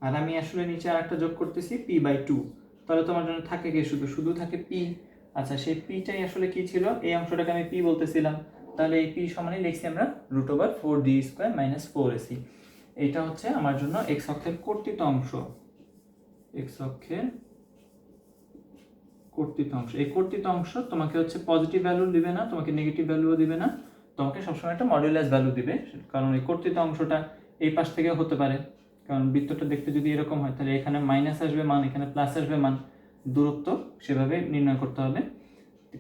আর আমি আসলে নিচে আরেকটা যোগ করতেছি p/2, তাহলে তোমার জন্য থাকে কি, শুধু থাকে p। আচ্ছা, সেই পিটাই আসলে কি ছিল, এই অংশটাকে আমি p বলতেছিলাম, তাহলে এই p সমানই লিখছি আমরা √4d² - 4ac। এটা হচ্ছে আমার জন্য x অক্ষের কর্তিত অংশ, x অক্ষের কর্তিত অংশ। এই কর্তিত অংশ তোমাকে হচ্ছে পজিটিভ ভ্যালু দিবে না, তোমাকে নেগেটিভ ভ্যালুও দিবে না, তোমাকে সবসময় একটা মডুলাস ভ্যালু দিবে, কারণ এই কর্তিত অংশটা এই পাশ থেকেও হতে পারে, কারণ বৃত্তটা দেখতে যদি এরকম হয় তাহলে এখানে মাইনাস আসবে মান, এখানে প্লাস আসবে মান, দূরত্ব সেভাবে নির্ণয় করতে হবে।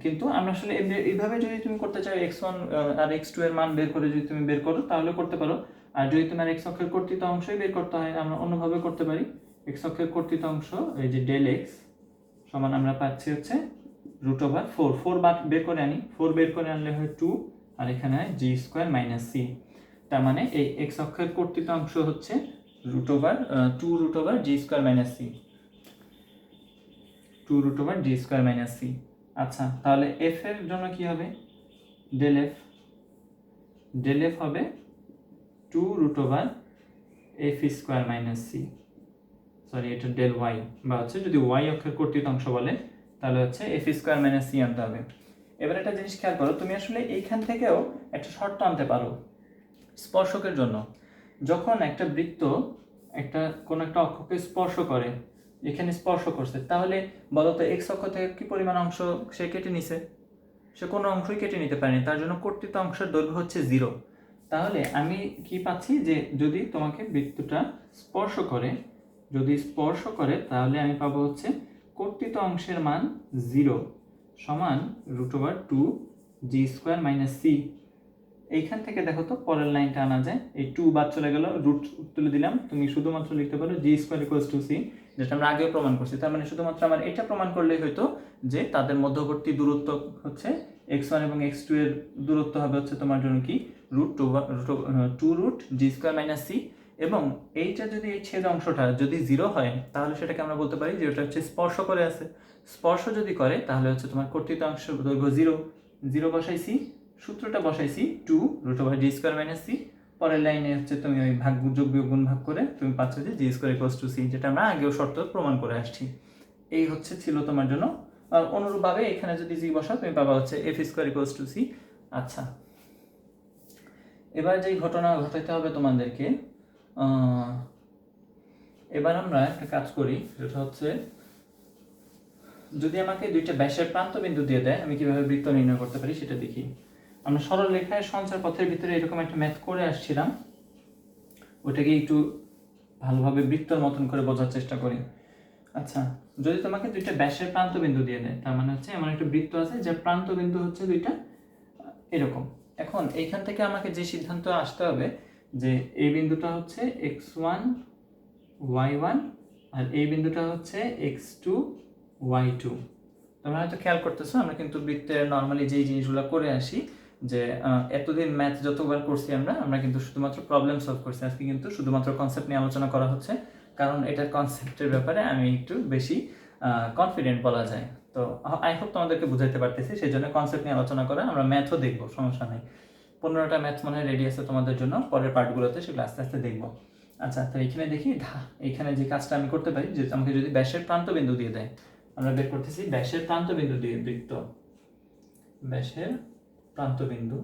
কিন্তু আমরা আসলে এইভাবে যদি তুমি করতে চাও x1 আর x2 এর মান বের করে যদি তুমি বের করো তাহলে করতে পারো। আর যদি তোমার x অক্ষের কর্তিত অংশই বের করতে হয়, আমরা অন্যভাবে করতে পারি। x অক্ষের কর্তিত অংশ এই যে ডেল x সমান আমরা পাচ্ছি হচ্ছে √4 বের করে আনি, 4 বের করে আনলে হয় 2 আর এখানে হয় g² - c। তার মানে এই x অক্ষের কর্তিত অংশ হচ্ছে 2√g² - c, 2√g² - c। আচ্ছা, তাহলে f এর জন্য কি হবে, ডেল f হবে 2√f² - c। সরি, এটা ডেল y, বা হচ্ছে যদি y অক্ষের কর্তিত অংশ বলে তাহলে হচ্ছে f² - c আনতে হবে। এবার একটা জিনিস খেয়াল করো, তুমি আসলে এইখান থেকেও একটা শর্ত আনতে পারো স্পর্শকের জন্য। যখন একটা বৃত্ত কোনো একটা অক্ষকে স্পর্শ করে, এখানে স্পর্শ করছে, তাহলে বলো তো x অক্ষ থেকে কি পরিমাণ অংশ সে কেটে নিছে? সে কোনো অংশই কেটে নিতে পারেনি, তার জন্য কর্তিত অংশের দৈর্ঘ্য হচ্ছে 0। তাহলে আমি কি পাচ্ছি, যে যদি তোমাকে বৃত্তটা স্পর্শ করে, তাহলে আমি পাবো হচ্ছে কর্তিত অংশের মান 0 সমান √2g² - c। এইখান থেকে দেখো তো পরের লাইনটা আনা যায়, এই 2 বাদ চলে গেল, রুট তুলে দিলাম, তুমি শুধুমাত্র লিখতে পারো g² = c, যেটা আমরা আগেও প্রমাণ করছি। তার মানে শুধুমাত্র আমার এটা প্রমাণ করলেই হয়তো যে তাদের মধ্যবর্তী দূরত্ব হচ্ছে x1 এবং x2 এর দূরত্ব হবে হচ্ছে তোমার জন্য কি √2√g² - c। এবং এইটা যদি এই ছেদ অংশটা যদি 0 হয় তাহলে সেটাকে আমরা বলতে পারি যে ওটা হচ্ছে স্পর্শ করে আছে। স্পর্শ যদি করে তাহলে হচ্ছে তোমার কর্তিত অংশ দৈর্ঘ্য 0 বসাইছি, সূত্রটা বসাইছি 2√g² - c। পরের লাইনে হচ্ছে তুমি ওই যোগ বিয়োগ গুণ ভাগ করে তুমি পাচ্ছ যে g² = c, যেটা আমরা আগেও শর্ত প্রমাণ করে আসছি। এই হচ্ছে ছিল তোমার জন্য। আর অনুরূপভাবে এখানে যদি g বসাও তুমি পাবা হচ্ছে f² = c। আচ্ছা, এবার যেই ঘটনা ঘটাইতে হবে তোমাদেরকে, এবার আমরা একটা কাজ করি, সেটা হচ্ছে যদি আমাকে দুইটা ব্যাসের প্রান্ত বিন্দু দিয়ে দেয়, আমি কিভাবে বৃত্ত নির্ণয় করতে পারি সেটা দেখি। আমরা সরল রেখায় সঞ্চার পথের ভিতরে এরকম একটা ম্যাথ করে আসছিলাম, ওটাকে একটু ভালোভাবে বৃত্তর মতন করে বোঝার চেষ্টা করি। আচ্ছা, যদি তোমাকে দুইটা ব্যাসের প্রান্ত বিন্দু দিয়ে দেয়, তার মানে হচ্ছে এমন একটা বৃত্ত আছে যার প্রান্ত বিন্দু হচ্ছে দুইটা এরকম। এখন এইখান থেকে আমাকে যে সিদ্ধান্ত আসতে হবে যে এই বিন্দুটা হচ্ছে x1 y1 আর এই বিন্দুটা হচ্ছে x2 y2। তোমরা হয়তো খেয়াল করতেছো, আমরা কিন্তু বৃত্তের নর্মালি যেই জিনিসগুলো করে আসি, যে এতদিন ম্যাথ যতবার করছি আমরা কিন্তু শুধুমাত্র প্রবলেম সলভ করছি, আজকে কিন্তু শুধুমাত্র কনসেপ্ট নিয়ে আলোচনা করা হচ্ছে, কারণ এটার কনসেপ্টের ব্যাপারে আমি একটু বেশি কনফিডেন্ট বলা যায়। তো আই হোপ তোমাদেরকে বুঝাইতে পারতেছি, সেই জন্য কনসেপ্ট নিয়ে আলোচনা করা, আমরা ম্যাথও দেখবো, সমস্যা নেই। 15টা ম্যাথ মনে হয় রেডি আছে তোমাদের জন্য, পরের পার্টগুলোতে সেগুলো আস্তে আস্তে দেখবো। আচ্ছা, তো এখানে দেখি এখানে যে কাজটা আমি করতে পারি, যে আমাকে যদি ব্যাসের প্রান্ত বিন্দু দিয়ে দেয়, আমরা বের করতেছি ব্যাসের প্রান্ত বিন্দু দিয়ে বৃত্ত, ব্যাসের প্রান্ত বিন্দু,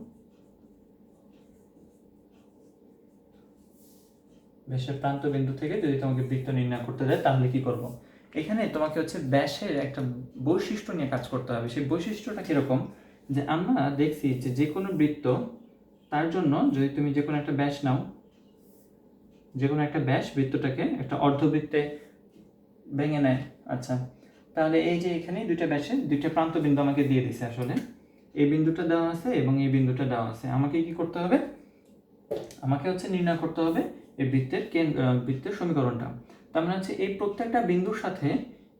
ব্যাসের প্রান্ত বিন্দু থেকে যদি তোমাকে বৃত্ত নির্ণয় করতে দেয় তাহলে কি করব? এখানে তোমাকে হচ্ছে ব্যাসের একটা বৈশিষ্ট্য নিয়ে কাজ করতে হবে। সেই বৈশিষ্ট্যটা কিরকম, যে আমরা দেখছি যে কোনো বৃত্ত, তার জন্য যদি তুমি যে কোনো একটা ব্যাস নাও, যে কোনো একটা ব্যাস বৃত্তটাকে একটা অর্ধবৃত্তে ভেঙে নেয়। আচ্ছা, তাহলে এই যে এখানে দুইটা ব্যাসের দুইটা প্রান্ত বিন্দু আমাকে দিয়ে দিছে আসলে, এই বিন্দুটা দেওয়া আছে এবং এই বিন্দুটা দেওয়া আছে। আমাকে কি করতে হবে, আমাকে হচ্ছে নির্ণয় করতে হবে এই বৃত্তের সমীকরণটা। তার মানে হচ্ছে এই প্রত্যেকটা বিন্দুর সাথে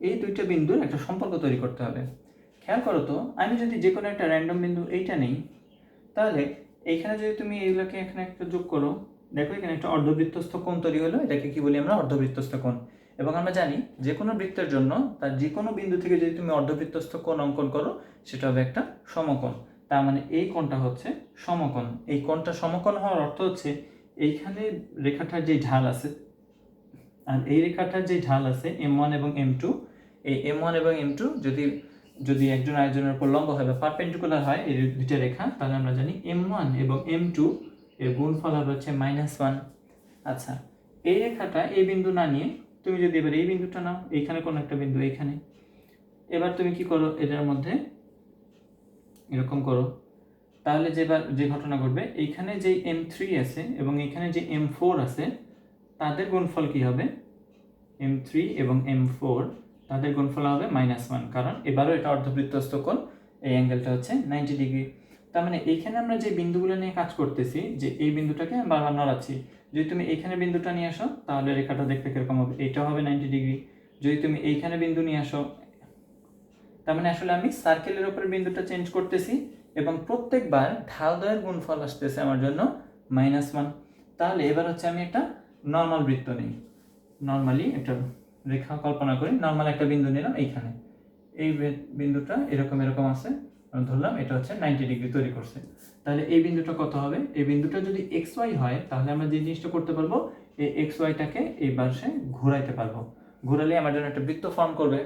এই দুইটা বিন্দুর একটা সম্পর্ক তৈরি করতে হবে। খেয়াল করো তো, আমি যদি যে কোনো একটা র্যান্ডম বিন্দু এইটা নেই, তাহলে এইখানে যদি তুমি এইগুলোকে এখানে একটা যোগ করো, দেখো এখানে একটা অর্ধবৃত্তস্থ কোণ তৈরি হলো। এটাকে কি বলি আমরা, অর্ধবৃত্তস্থ কোণ। এবং আমরা জানি যে কোনো বৃত্তের জন্য তার যে কোনো বিন্দু থেকে যদি তুমি অর্ধবৃত্তস্থ কোণ অঙ্কন করো, সেটা হবে একটা সমকোণ। তার মানে এই কোণটা হচ্ছে সমকোণ। এই কোণটা সমকোণ হওয়ার অর্থ হচ্ছে এইখানে রেখাটার যে ঢাল আছে আর এই রেখাটার যে ঢাল আছে M1 এবং M2, এই M1 এবং M2 যদি একজন আরেকজনের উপর লম্ব হয় বা পারপেন্ডিকুলার হয় এই দুইটা রেখা, তাহলে আমরা জানি M1 এবং M2 এর গুণফল হবে হচ্ছে -1। আচ্ছা, এই রেখাটা এই বিন্দু না নিয়ে তুমি যদি এবার এই বিন্দুটা নাও, এইখানে কোনো একটা বিন্দু এইখানে, এবার তুমি কি করো, এটার মধ্যে এরকম করো, তাহলে যে ঘটনা ঘটবে, এইখানে যে M3 আছে এবং এইখানে যে M4 আছে, তাদের গুণফল কি হবে, M3 এবং M4 তাদের গুণফল হবে -1, কারণ এবারও এটা অর্ধবৃত্তস্থ কোণ, এই অ্যাঙ্গেলটা হচ্ছে 90 ডিগ্রি। তার মানে এইখানে আমরা যে বিন্দুগুলো নিয়ে কাজ করতেছি, যে এই বিন্দুটাকে বারবার নড়াচ্ছি, যদি তুমি এইখানে বিন্দুটা নিয়ে আসো তাহলে রেখাটা দেখতে কিরকম হবে, এইটাও হবে 90 ডিগ্রি। যদি তুমি এইখানে বিন্দু নিয়ে আসো, তার মানে আসলে আমি সার্কেলের উপরে বিন্দুটা চেঞ্জ করতেছি এবং প্রত্যেকবার ঢাল দ্বয়ের গুণফল আসতেছে আমার জন্য -1। তাহলে এবার হচ্ছে আমি একটা নর্মাল বৃত্ত নিই, নর্মালি একটা রেখা কল্পনা করি, নর্মাল একটা বিন্দু নিলাম এইখানে, এই বিন্দুটা এরকম এরকম আছে, ধরলাম এটা হচ্ছে 90 ডিগ্রি তৈরি করছে। তাহলে এই বিন্দুটা কত হবে, এই বিন্দুটা যদি XY হয়, তাহলে আমরা যে জিনিসটা করতে পারবো, এই XYটাকে এই পাশে ঘোরাইতে পারবো, ঘোরালে আমার জন্য একটা বৃত্ত ফর্ম করবে।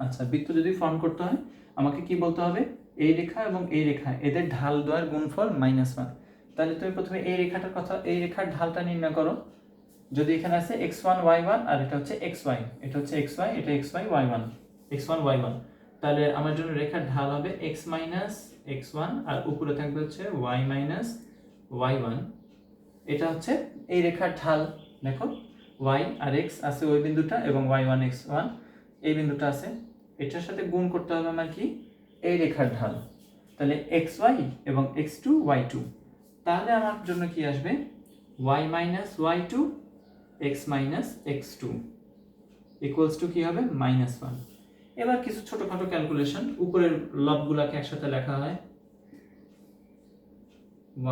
আচ্ছা, বৃত্ত যদি ফর্ম করতে হয় আমাকে কি বলতে হবে, এই রেখা এবং এই রেখা এদের ঢাল দ্বয়ের গুণফল -1। তাহলে তুমি প্রথমে এই রেখার ঢালটা নির্ণয় করো। যদি এখানে আছে x1 y1 আর এটা হচ্ছে xy, এটা হচ্ছে xy, এটা xy y1, x1 y1, তাহলে আমার জন্য রেখার ঢাল হবে x x1 আর উপরে থাকবে হচ্ছে y y1। এটা হচ্ছে এই রেখার ঢাল। দেখো y আর x আছে ওই বিন্দুটা এবং y1 x1 এই বিন্দুটা আছে, এটার সাথে গুণ করতে হবে আমার কি, এই রেখার ঢাল। তাহলে xy এবং x2 y2, তাহলে আমার জন্য কি আসবে, y y2 x x2 equals to কি হবে, -1। এবার কিছু ছোটখাটো ক্যালকুলেশন, উপরের লবগুলোকে একসাথে লেখা হয়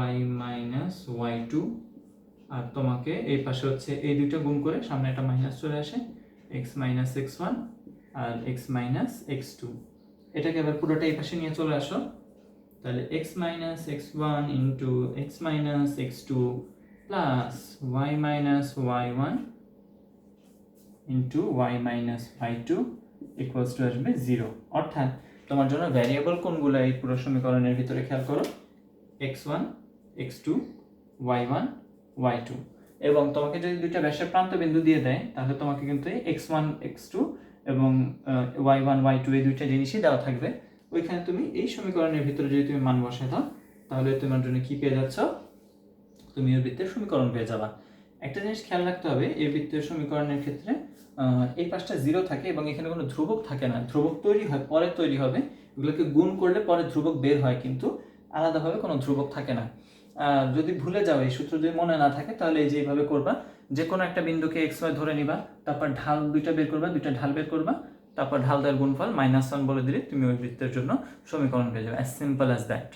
y y2, আর তোমাকে এই পাশে হচ্ছে এই দুইটা গুণ করে সামনে একটা মাইনাস চলে আসে, x x1 আর x x2। এটাকে এবার পুরোটা এই পাশে নিয়ে চলে আসো, তাহলে x x1 into x x2 plus y y1 into y y2 equals to আসবে 0। অর্থাৎ তোমার জন্য ভ্যারিয়েবল কোনগুলো এই পুরো সমীকরণের ভিতরে খেয়াল করো, x1 x2 y1 y2, এবং তোমাকে যদি দুইটা ব্যাসের প্রান্ত বিন্দু দিয়ে দেয়, তাহলে তোমাকে কিন্তু x1 x2 এবং y1 y2 এই দুইটা জিনিসই দেওয়া থাকবে। ওইখানে তুমি এই সমীকরণের ভিতরে যদি তুমি মান বসায় দাও, তাহলে তোমার জন্য কি পেয়ে যাচ্ছ, তুমি এর বৃত্তের সমীকরণ পেয়ে যাবা। একটা জিনিস খেয়াল রাখতে হবে, এই বৃত্তের সমীকরণের ক্ষেত্রে এই পাশটা 0 থাকে এবং এখানে কোনো ধ্রুবক থাকে না, ধ্রুবক তৈরি হয় পরে তৈরি হবে, এগুলোকে গুণ করলে পরে ধ্রুবক বের হয়, কিন্তু আলাদাভাবে কোনো ধ্রুবক থাকে না। যদি ভুলে যাও, এই সূত্র যদি মনে না থাকে, তাহলে এই যে এইভাবে করবা, যে কোনো একটা বিন্দুকে xy ধরে নিবা, তারপর ঢাল দুইটা বের করবা, দুইটা ঢাল বের করবা, তারপর ঢাল দ্বয়ের গুণফল -1 বলে দিলে তুমি ওই বৃত্তের জন্য সমীকরণ পেয়ে যাবে, অ্যাজ সিম্পল অ্যাজ দ্যাট।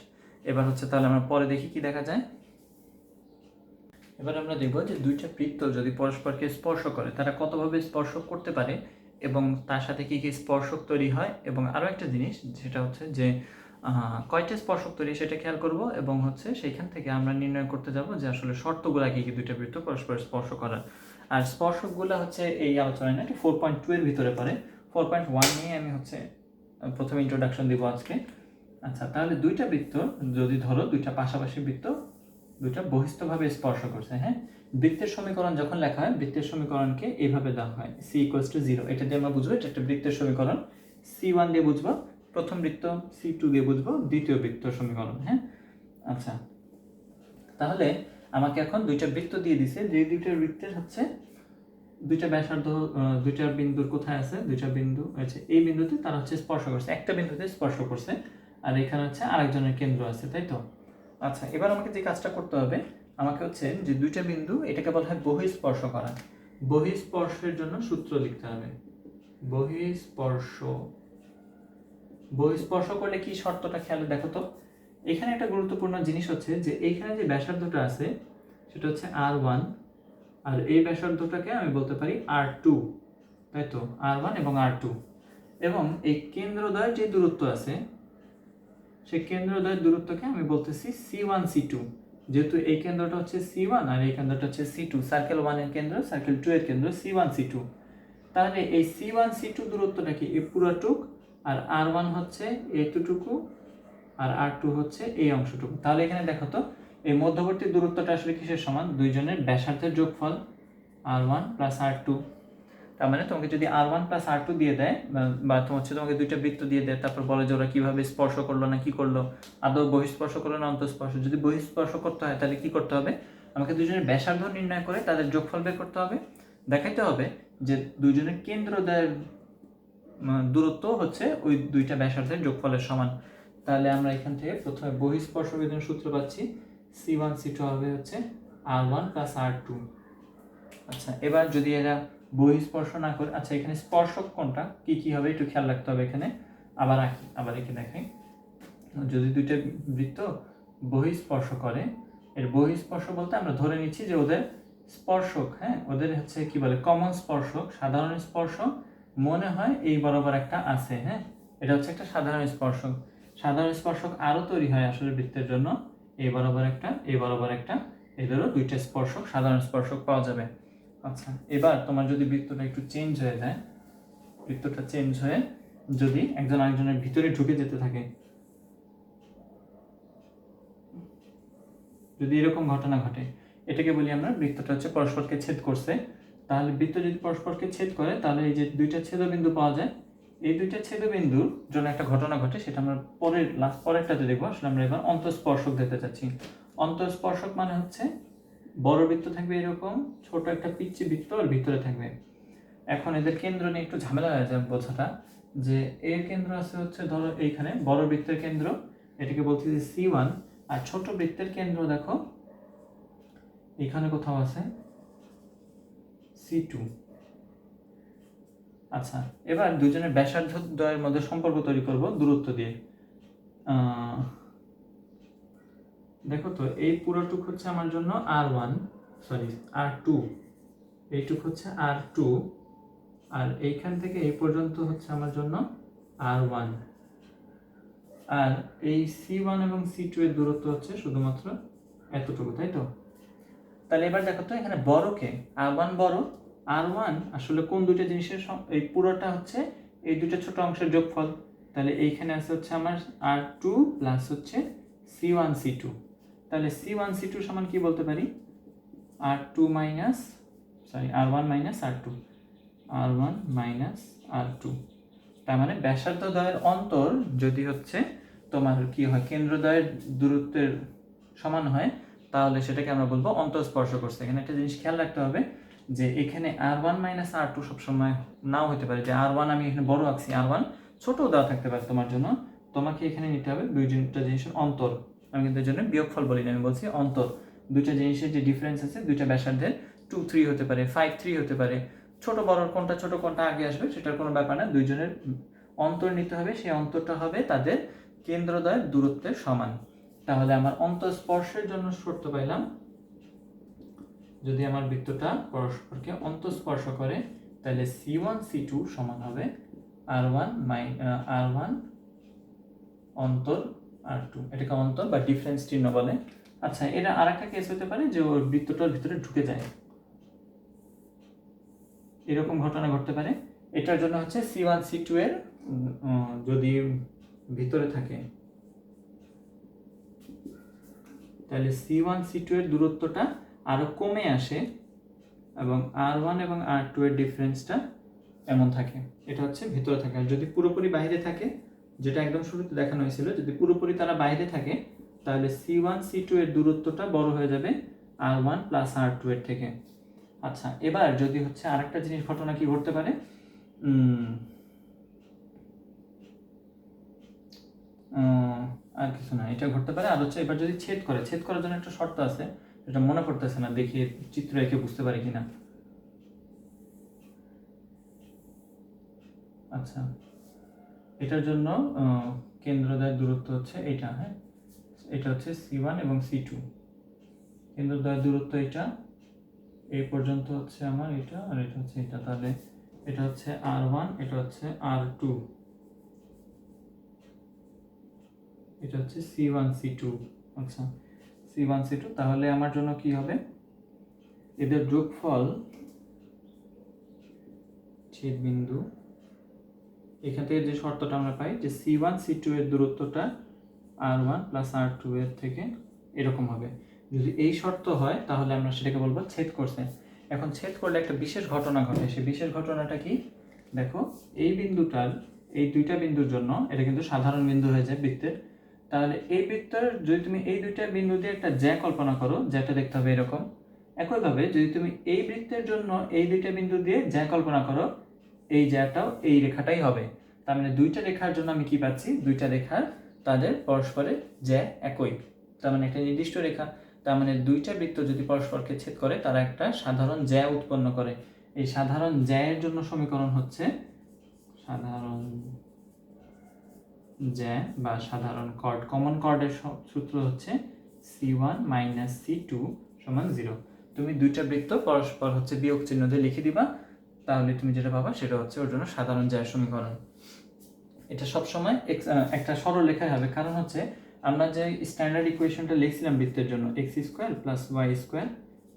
এবার হচ্ছে তাহলে আমরা পরে দেখি কি দেখা যায়। এবার আমরা দেখব যে দুইটা বৃত্ত যদি পরস্পরকে স্পর্শ করে, তারা কতভাবে স্পর্শ করতে পারে এবং তার সাথে কি কি স্পর্শক তৈরি হয়, এবং আরও একটা জিনিস সেটা হচ্ছে যে কয়টা স্পর্শক তৈরি সেটা খেয়াল করব, এবং হচ্ছে সেইখান থেকে আমরা নির্ণয় করতে যাব যে আসলে শর্তগুলা কি কি দুইটা বৃত্ত পরস্পর স্পর্শ করার। আর স্পর্শকগুলো হচ্ছে এই আলোচনায় না, এটা 4.2 এর ভিতরে পড়ে, 4.1 নিয়ে আমি হচ্ছে প্রথমে ইন্ট্রোডাকশন দিব আজকে। আচ্ছা, তাহলে দুইটা বৃত্ত যদি ধরো, দুইটা পাশাপাশি বৃত্ত দুইটা বহিস্থভাবে স্পর্শ করছে, হ্যাঁ, বৃত্তের সমীকরণ যখন লেখা হয়, বৃত্তের সমীকরণকে এইভাবে দেওয়া হয়, c = 0। এটা দিয়ে আমরা বুঝবো এটা একটা বৃত্তের সমীকরণ, c1 দিয়ে বুঝবো প্রথম বৃত্ত, c2 দিয়ে বুঝবো দ্বিতীয় বৃত্ত সমীকরণ, হ্যাঁ। আচ্ছা, তাহলে আমাকে এখন দুইটা বৃত্ত দিয়ে দিছে, যে দুইটা বৃত্তের হচ্ছে দুইটা ব্যাসার্ধ, দুইটা বিন্দুর কোথায় আছে, দুইটা বিন্দু আছে এই বিন্দুতে, তারা হচ্ছে স্পর্শ করছে, একটা বিন্দুতে স্পর্শ করছে। আর এখানে হচ্ছে আরেকজনের কেন্দ্র আছে, তাই তো? আচ্ছা, এবার আমাকে যে কাজটা করতে হবে, আমাকে হচ্ছে যে দুইটা বিন্দু, এটাকে বলা হয় বহিঃস্পর্শ করা। বহিঃস্পর্শের জন্য সূত্র লিখতে হবে। বহিঃস্পর্শ করলে কি শর্তটা খেয়াল দেখো তো। এখানে একটা গুরুত্বপূর্ণ জিনিস হচ্ছে যে এইখানে যে ব্যাসার্ধটা আছে সেটা হচ্ছে R1, আর এই ব্যাসার্ধটাকে আমি বলতে পারি R2, তাই তো? R1 এবং R2, এবং এই কেন্দ্রদ্বয়ের যে দূরত্ব আছে সেই কেন্দ্রদ্বয়ের দূরত্বকে আমি বলতেছি C1 C2, যেহেতু এই কেন্দ্রটা হচ্ছে C1 আর এই কেন্দ্রটা হচ্ছে C2, সার্কেল 1 এর কেন্দ্র, সার্কেল 2 এর কেন্দ্র C1 C2। তাহলে এই C1 C2 দূরত্বটা কি এই পুরোটুক, আর R1 হচ্ছে এইটুকু, আর R2 হচ্ছে এই অংশটুকু। তাহলে এখানে দেখো তো এই মধ্যবর্তী দূরত্বটা আসলে কিসের সমান? দুইজনের ব্যাসার্ধের যোগফল R1 প্লাস R2। তার মানে তোমাকে যদি R1 প্লাস R2 দিয়ে দেয়, বা তোমাকে দুইটা বৃত্ত দিয়ে দেয়, তারপর বলে যে ওরা কিভাবে স্পর্শ করলো না কি করলো, আদৌ বহিঃস্পর্শ করলো না অন্তঃস্পর্শ, যদি বহিঃস্পর্শ করতে হয় তাহলে কি করতে হবে? আমাকে দুইজনের ব্যাসার্ধ নির্ণয় করে তাদের যোগফল বের করতে হবে। দেখাইতে হবে যে দুইজনের কেন্দ্রদ্বয়ের দূরত্ব হচ্ছে ওই দুইটা ব্যাসার্ধের যোগফলের সমান। তাহলে আমরা এখান থেকে প্রথমে বহিঃস্পর্শ বিধান সূত্র পাচ্ছি, C1 C2 হবে হচ্ছে R1 প্লাস R2। আচ্ছা, এবার যদি এরা বহিঃস্পর্শ না করে, আচ্ছা এখানে স্পর্শক কোনটা কি কি হবে একটু খেয়াল রাখতে হবে। এখানে আবার একে দেখাই, যদি দুইটা বৃত্ত বহিঃস্পর্শ করে, এর বহিঃস্পর্শ বলতে আমরা ধরে নিচ্ছি যে ওদের স্পর্শক, হ্যাঁ ওদের হচ্ছে কি বলে কমন স্পর্শক, সাধারণ স্পর্শক মনে হয় এই বরাবর একটা আছে, হ্যাঁ এটা হচ্ছে একটা সাধারণ স্পর্শক। সাধারণ স্পর্শক আরও তৈরি হয় আসলে বৃত্তের জন্য, এই বরাবর একটা, এই বরাবর একটা, এদেরও দুইটা স্পর্শক, সাধারণ স্পর্শক পাওয়া যাবে। আচ্ছা, এবার তোমার যদি বৃত্তটা একটু চেঞ্জ হয়ে যায়, বৃত্তটা চেঞ্জ হয়ে যদি একজন আরেকজনের ভিতরে ঢুকে যেতে থাকে, যদি এরকম ঘটনা ঘটে, এটাকে বলি আমরা বৃত্তটা হচ্ছে পরস্পরকে ছেদ করছে। তাহলে বৃত্ত যদি পরস্পরকে ছেদ করে তাহলে এই যে দুইটা ছেদবিন্দু পাওয়া যায়, এই দুইটা ছেদবিন্দুর জন্য একটা ঘটনা ঘটে, সেটা আমরা পরেরটাতে দেখবো। আসলে আমরা এবার অন্তঃস্পর্শক দেখতে চাচ্ছি। অন্তঃস্পর্শক মানে হচ্ছে বড় বৃত্ত থাকবে এরকম, ছোট একটা পিচ্ছি বৃত্ত আর ভিতরে থাকবে। এখন এদের কেন্দ্র নিয়ে একটু ঝামেলা হয়ে যায় বোঝাটা, যে এর কেন্দ্র আছে হচ্ছে ধরো এইখানে বড় বৃত্তের কেন্দ্র, এটাকে বলছি যে C1, আর ছোট বৃত্তের কেন্দ্র দেখো এখানে কোথাও আছে C2। আচ্ছা, এবার দুজনের ব্যাসার্ধ দ্বয়ের মধ্যে সম্পর্ক তৈরি করব দূরত্ব দিয়ে। দেখো তো এই পুরোটুক হচ্ছে আমার জন্য R2, এইটুক হচ্ছে R2, আর এইখান থেকে এই পর্যন্ত হচ্ছে আমার জন্য R1, আর এই C1 এবং C2 এর দূরত্ব হচ্ছে শুধুমাত্র এতটুকু, তাই তো? তাহলে এবার দেখো তো এখানে বড়কে R1 বড়, R1 আসলে কোন দুইটা জিনিসের, এই পুরোটা হচ্ছে এই দুইটা ছোট অংশের যোগফল। তাহলে এইখানে আছে হচ্ছে আমার R2 প্লাস হচ্ছে C1 C2। তাহলে C1 C2 সমান কি বলতে পারি? R1 minus R2। তার মানে ব্যাসার্ধ দ্বয়ের অন্তর যদি হচ্ছে তোমার কি হয় কেন্দ্রদ্বয়ের দূরত্বের সমান হয়, তাহলে সেটাকে আমরা বলবো অন্তঃস্পর্শ করছে। এখানে একটা জিনিস খেয়াল রাখতে হবে যে এখানে R1 মাইনাস R2 সবসময় নাও হতে পারে, যে R1 আমি এখানে বড় আঁকছি, R1 ছোট দেওয়া থাকতে পারে তোমার জন্য। তোমাকে এখানে নিতে হবে দুইটা জিনিসের অন্তর। আমি কিন্তু এর জন্য বিয়োগফল বলি না, আমি বলছি অন্তর। দুইটা জিনিসের যে ডিফারেন্স আছে, দুইটা ব্যাসার্ধের 2-3 হতে পারে, 5-3 হতে পারে। ছোট বড় ছোট কোনটা আগে আসবে সেটার কোনো ব্যাপার না, দুইজনের অন্তর নিতে হবে, সেই অন্তরটা হবে তাদের কেন্দ্রদ্বয়ের দূরত্বের সমান। তাহলে আমার অন্তঃস্পর্শের জন্য শর্ত পাইলাম, যদি আমার বৃত্তটা পরস্পরকে অন্তঃস্পর্শ করে তাহলে C1 C2 সমান হবে R1 অন্তর R2। এটাকে অন্তর বা ডিফারেন্স চিহ্ন বলে। আচ্ছা, এটা আরেকটা কেস হতে পারে যে ওর বৃত্তটার ভিতরে ঢুকে যায়, এরকম ঘটনা ঘটতে পারে। এটার জন্য হচ্ছে C1 C2 এর যদি ভিতরে থাকে তাহলে C1 C2 এর দূরত্বটা আরো কমে আসে এবং R1 এবং R2 এর ডিফারেন্সটা এমন থাকে, এটা হচ্ছে ভিতরে থাকে। আর যদি পুরোপুরি বাইরে থাকে, যেটা একদম শুরুতে দেখানো হয়েছিল, যদি পুরোপুরি তারা বাইরে থাকে তাহলে C1 C2 এর দূরত্বটা বড় হয়ে যাবে R1 প্লাস R2 এর থেকে। আচ্ছা, এবার যদি হচ্ছে আরেকটা জিনিস ঘটনা কি ঘটতে পারে, আর কিছু না, এটা ঘটতে পারে। আর হচ্ছে এবার যদি ছেদ করে, ছেদ করার জন্য একটা শর্ত আছে, এটা মনে পড়তেছে না, দেখি চিত্র এঁকে বুঝতে পারি কিনা। আচ্ছা, এটার জন্য কেন্দ্রদ্বয়ের দূরত্ব হচ্ছে এটা, হ্যাঁ, এটা হচ্ছে C1 এবং C2, কেন্দ্রদ্বয়ের দূরত্ব এটা, এই পর্যন্ত হচ্ছে আমার এটা, আর এটা হচ্ছে এটা, তাহলে এটা হচ্ছে R1, এটা হচ্ছে R2, এটা হচ্ছে C1 C2। আচ্ছা, C1 C2, তাহলে আমার জন্য কি হবে, এদের যোগফল ছেদ বিন্দু, এখান থেকে যে শর্তটা আমরা পাই যে C1 C2 এর দূরত্বটা R1 প্লাস R2 এর থেকে এরকম হবে। যদি এই শর্ত হয় তাহলে আমরা সেটাকে বলবো ছেদ করছে। এখন ছেদ করলে একটা বিশেষ ঘটনা ঘটে, সেই বিশেষ ঘটনাটা কি, দেখো এই বিন্দুটার, এই দুইটা বিন্দুর জন্য এটা কিন্তু সাধারণ বিন্দু হয়ে যায় বৃত্তের। তাহলে এই বৃত্তের যদি তুমি এই দুইটা বিন্দু দিয়ে একটা জ্যা কল্পনা করো, জ্যাটা দেখতে হবে এরকম। একইভাবে যদি তুমি এই বৃত্তের জন্য এই দুইটা বিন্দু দিয়ে জ্যা কল্পনা করো, এই জ্যাটাও এই রেখাটাই হবে। তার মানে দুইটা রেখার জন্য আমি কি পাচ্ছি, দুইটা রেখার তাদের পরস্পরের জ্যা একই, তার মানে একটা নির্দিষ্ট রেখা। তার মানে দুইটা বৃত্ত যদি পরস্পরকে ছেদ করে তারা একটা সাধারণ জ্যা উৎপন্ন করে। এই সাধারণ জ্যায়ের জন্য সমীকরণ হচ্ছে, সাধারণ জ্যা বা সাধারণ কর্ড, কমন কর্ডের সূত্র হচ্ছে C1 মাইনাস C2 সমান 0। তুমি দুইটা বৃত্ত পরস্পর হচ্ছে বিয়োগ চিহ্ন দিয়ে লিখে দিবা, তাহলে তুমি যেটা পাবা সেটা হচ্ছে ওর জন্য সাধারণ জ্যায়ের সমীকরণ। এটা সবসময় একটা সরল লেখায় হবে, কারণ হচ্ছে আমরা যে স্ট্যান্ডার্ড ইকুয়েশনটা লিখছিলাম বৃত্তের জন্য x² প্লাস y²,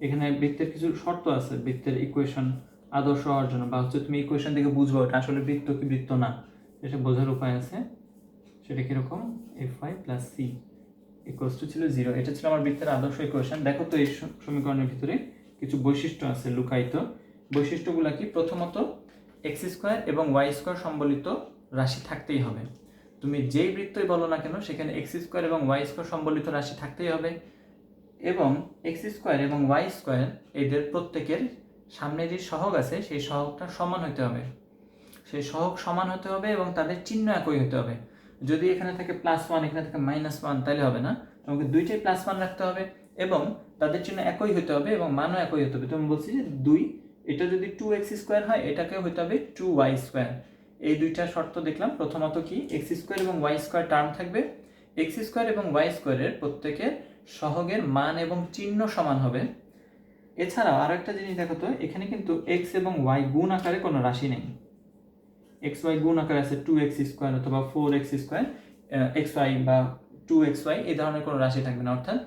এখানে বৃত্তের কিছু শর্ত আছে বৃত্তের ইকুয়েশন আদর্শ হওয়ার জন্য, বা হচ্ছে তুমি ইকুয়েশন থেকে বুঝবো এটা আসলে বৃত্ত কি বৃত্ত না, এটা বোঝার উপায় আছে। সেটা কিরকম, fy plus c equals to ছিল 0, এটা ছিল আমার বৃত্তের আদর্শ ইকুয়েশন। দেখো তো এই সমীকরণের ভিতরে কিছু বৈশিষ্ট্য আছে লুকায়িত। বৈশিষ্ট্যগুলো কি, প্রথমত x² এবং y² সম্বলিত রাশি থাকতেই হবে। তুমি যেই বৃত্তই বলো না কেন সেখানে x² এবং y² সম্বলিত রাশি থাকতেই হবে, এবং x² এবং y² এদের প্রত্যেকের সামনে যে সহগ আছে সেই সহগটা সমান হতে হবে, সেই সহগ সমান হতে হবে এবং তাদের চিহ্ন একই হতে হবে। যদি এখানে থাকে +1 এখানে থাকে -1 তাহলে হবে না, তোমাকে দুইটাই +1 রাখতে হবে এবং তাদের চিহ্ন একই হতে হবে এবং মানও একই হতে হবে। তুমি বলছি যে 2, এটা যদি 2x² হয় এটাকেও হতে হবে 2y²। এই দুইটা শর্ত দেখলাম। প্রথমত কি, x² এবং y² টার্ম থাকবে, x² এবং y² এর প্রত্যেকের সহগের মান এবং চিহ্ন সমান হবে। এছাড়াও আরো একটা জিনিস দেখো তো, এখানে কিন্তু x এবং y গুণ আকারে কোনো রাশি নেই। xy গুণ আকারে আছে 2x² অথবা 4x², xy বা 2xy এই ধরনের কোনো রাশি থাকবে না, অর্থাৎ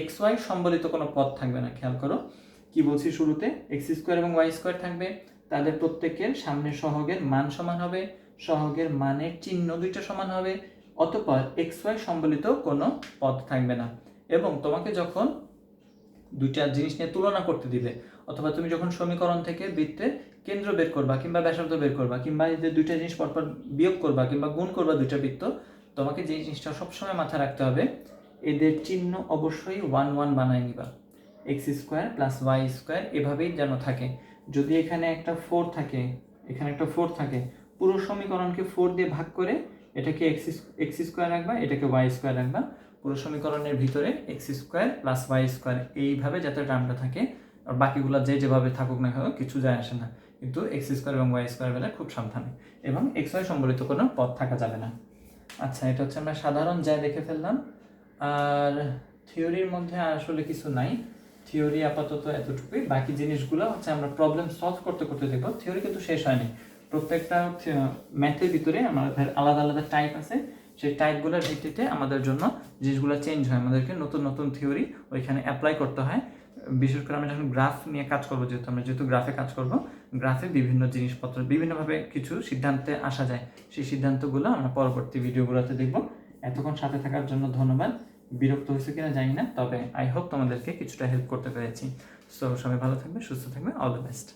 xy সম্বলিত কোনো পদ থাকবে না। খেয়াল করো কি বলছি, শুরুতে x² এবং y² থাকবে, তাদের প্রত্যেকের সামনের সহগের মান সমান হবে, সহগের মানের চিহ্ন দুইটা সমান হবে, অতঃপর xy সম্বলিত কোনো পদ থাকবে না। এবং তোমাকে যখন দুইটা জিনিস নিয়ে তুলনা করতে দিবে, অথবা তুমি যখন সমীকরণ থেকে বৃত্তের কেন্দ্র বের করবা কিংবা ব্যাসার্ধ বের করবা, কিংবা এই যে দুইটা জিনিস পরপর বিয়োগ করবা কিংবা গুণ করবা দুইটা বৃত্ত, তোমাকে যে জিনিসটা সবসময় মাথায় রাখতে হবে, এদের চিহ্ন অবশ্যই 1 1 বানায় নিবা। x² প্লাস y² এভাবেই যেন থাকে। যদি এখানে একটা 4 থাকে, এখানে একটা 4 থাকে, পুরো সমীকরণকে 4 দিয়ে ভাগ করে এটাকে x² রাখবা, এটাকে y² রাখবা। পুরো সমীকরণের ভিতরে x² প্লাস y² এইভাবে যাতে টার্মটা থাকে, আর বাকিগুলো যেভাবে থাকুক না কেন কিছু যায় আসে না, কিন্তু x² এবং y² বেলা খুব সাবধানে, এবং xy সম্বলিত কোনো পদ থাকা যাবে না। আচ্ছা, এটা হচ্ছে আমরা সাধারণ যা দেখে ফেললাম। আর থিওরির মধ্যে আসলে কিছু নাই, থিওরি আপাতত এতটুকুই। বাকি জিনিসগুলো হচ্ছে আমরা প্রবলেম সলভ করতে করতে দেখব। থিওরি কিন্তু শেষ হয়নি, প্রত্যেকটা ম্যাথের ভিতরে আমাদের আলাদা আলাদা টাইপ আছে, সেই টাইপগুলোর ভিত্তিতে আমাদের জন্য জিনিসগুলো চেঞ্জ হয়, আমাদেরকে নতুন নতুন থিওরি ওইখানে অ্যাপ্লাই করতে হয়। বিশেষ করে আমরা যখন গ্রাফ নিয়ে কাজ করবো, যেহেতু গ্রাফে কাজ করব, গ্রাফে বিভিন্ন জিনিসপত্র বিভিন্নভাবে কিছু সিদ্ধান্তে আসা যায়, সেই সিদ্ধান্তগুলো আমরা পরবর্তী ভিডিওগুলোতে দেখব। এতক্ষণ সাথে থাকার জন্য ধন্যবাদ। বিরক্ত হয়েছে কিনা জানি না, তবে আই হোপ তোমাদেরকে কিছুটা হেল্প করতে পেরেছি। সো সবাই ভালো থাকবে, সুস্থ থাকবে, অল দ্য বেস্ট।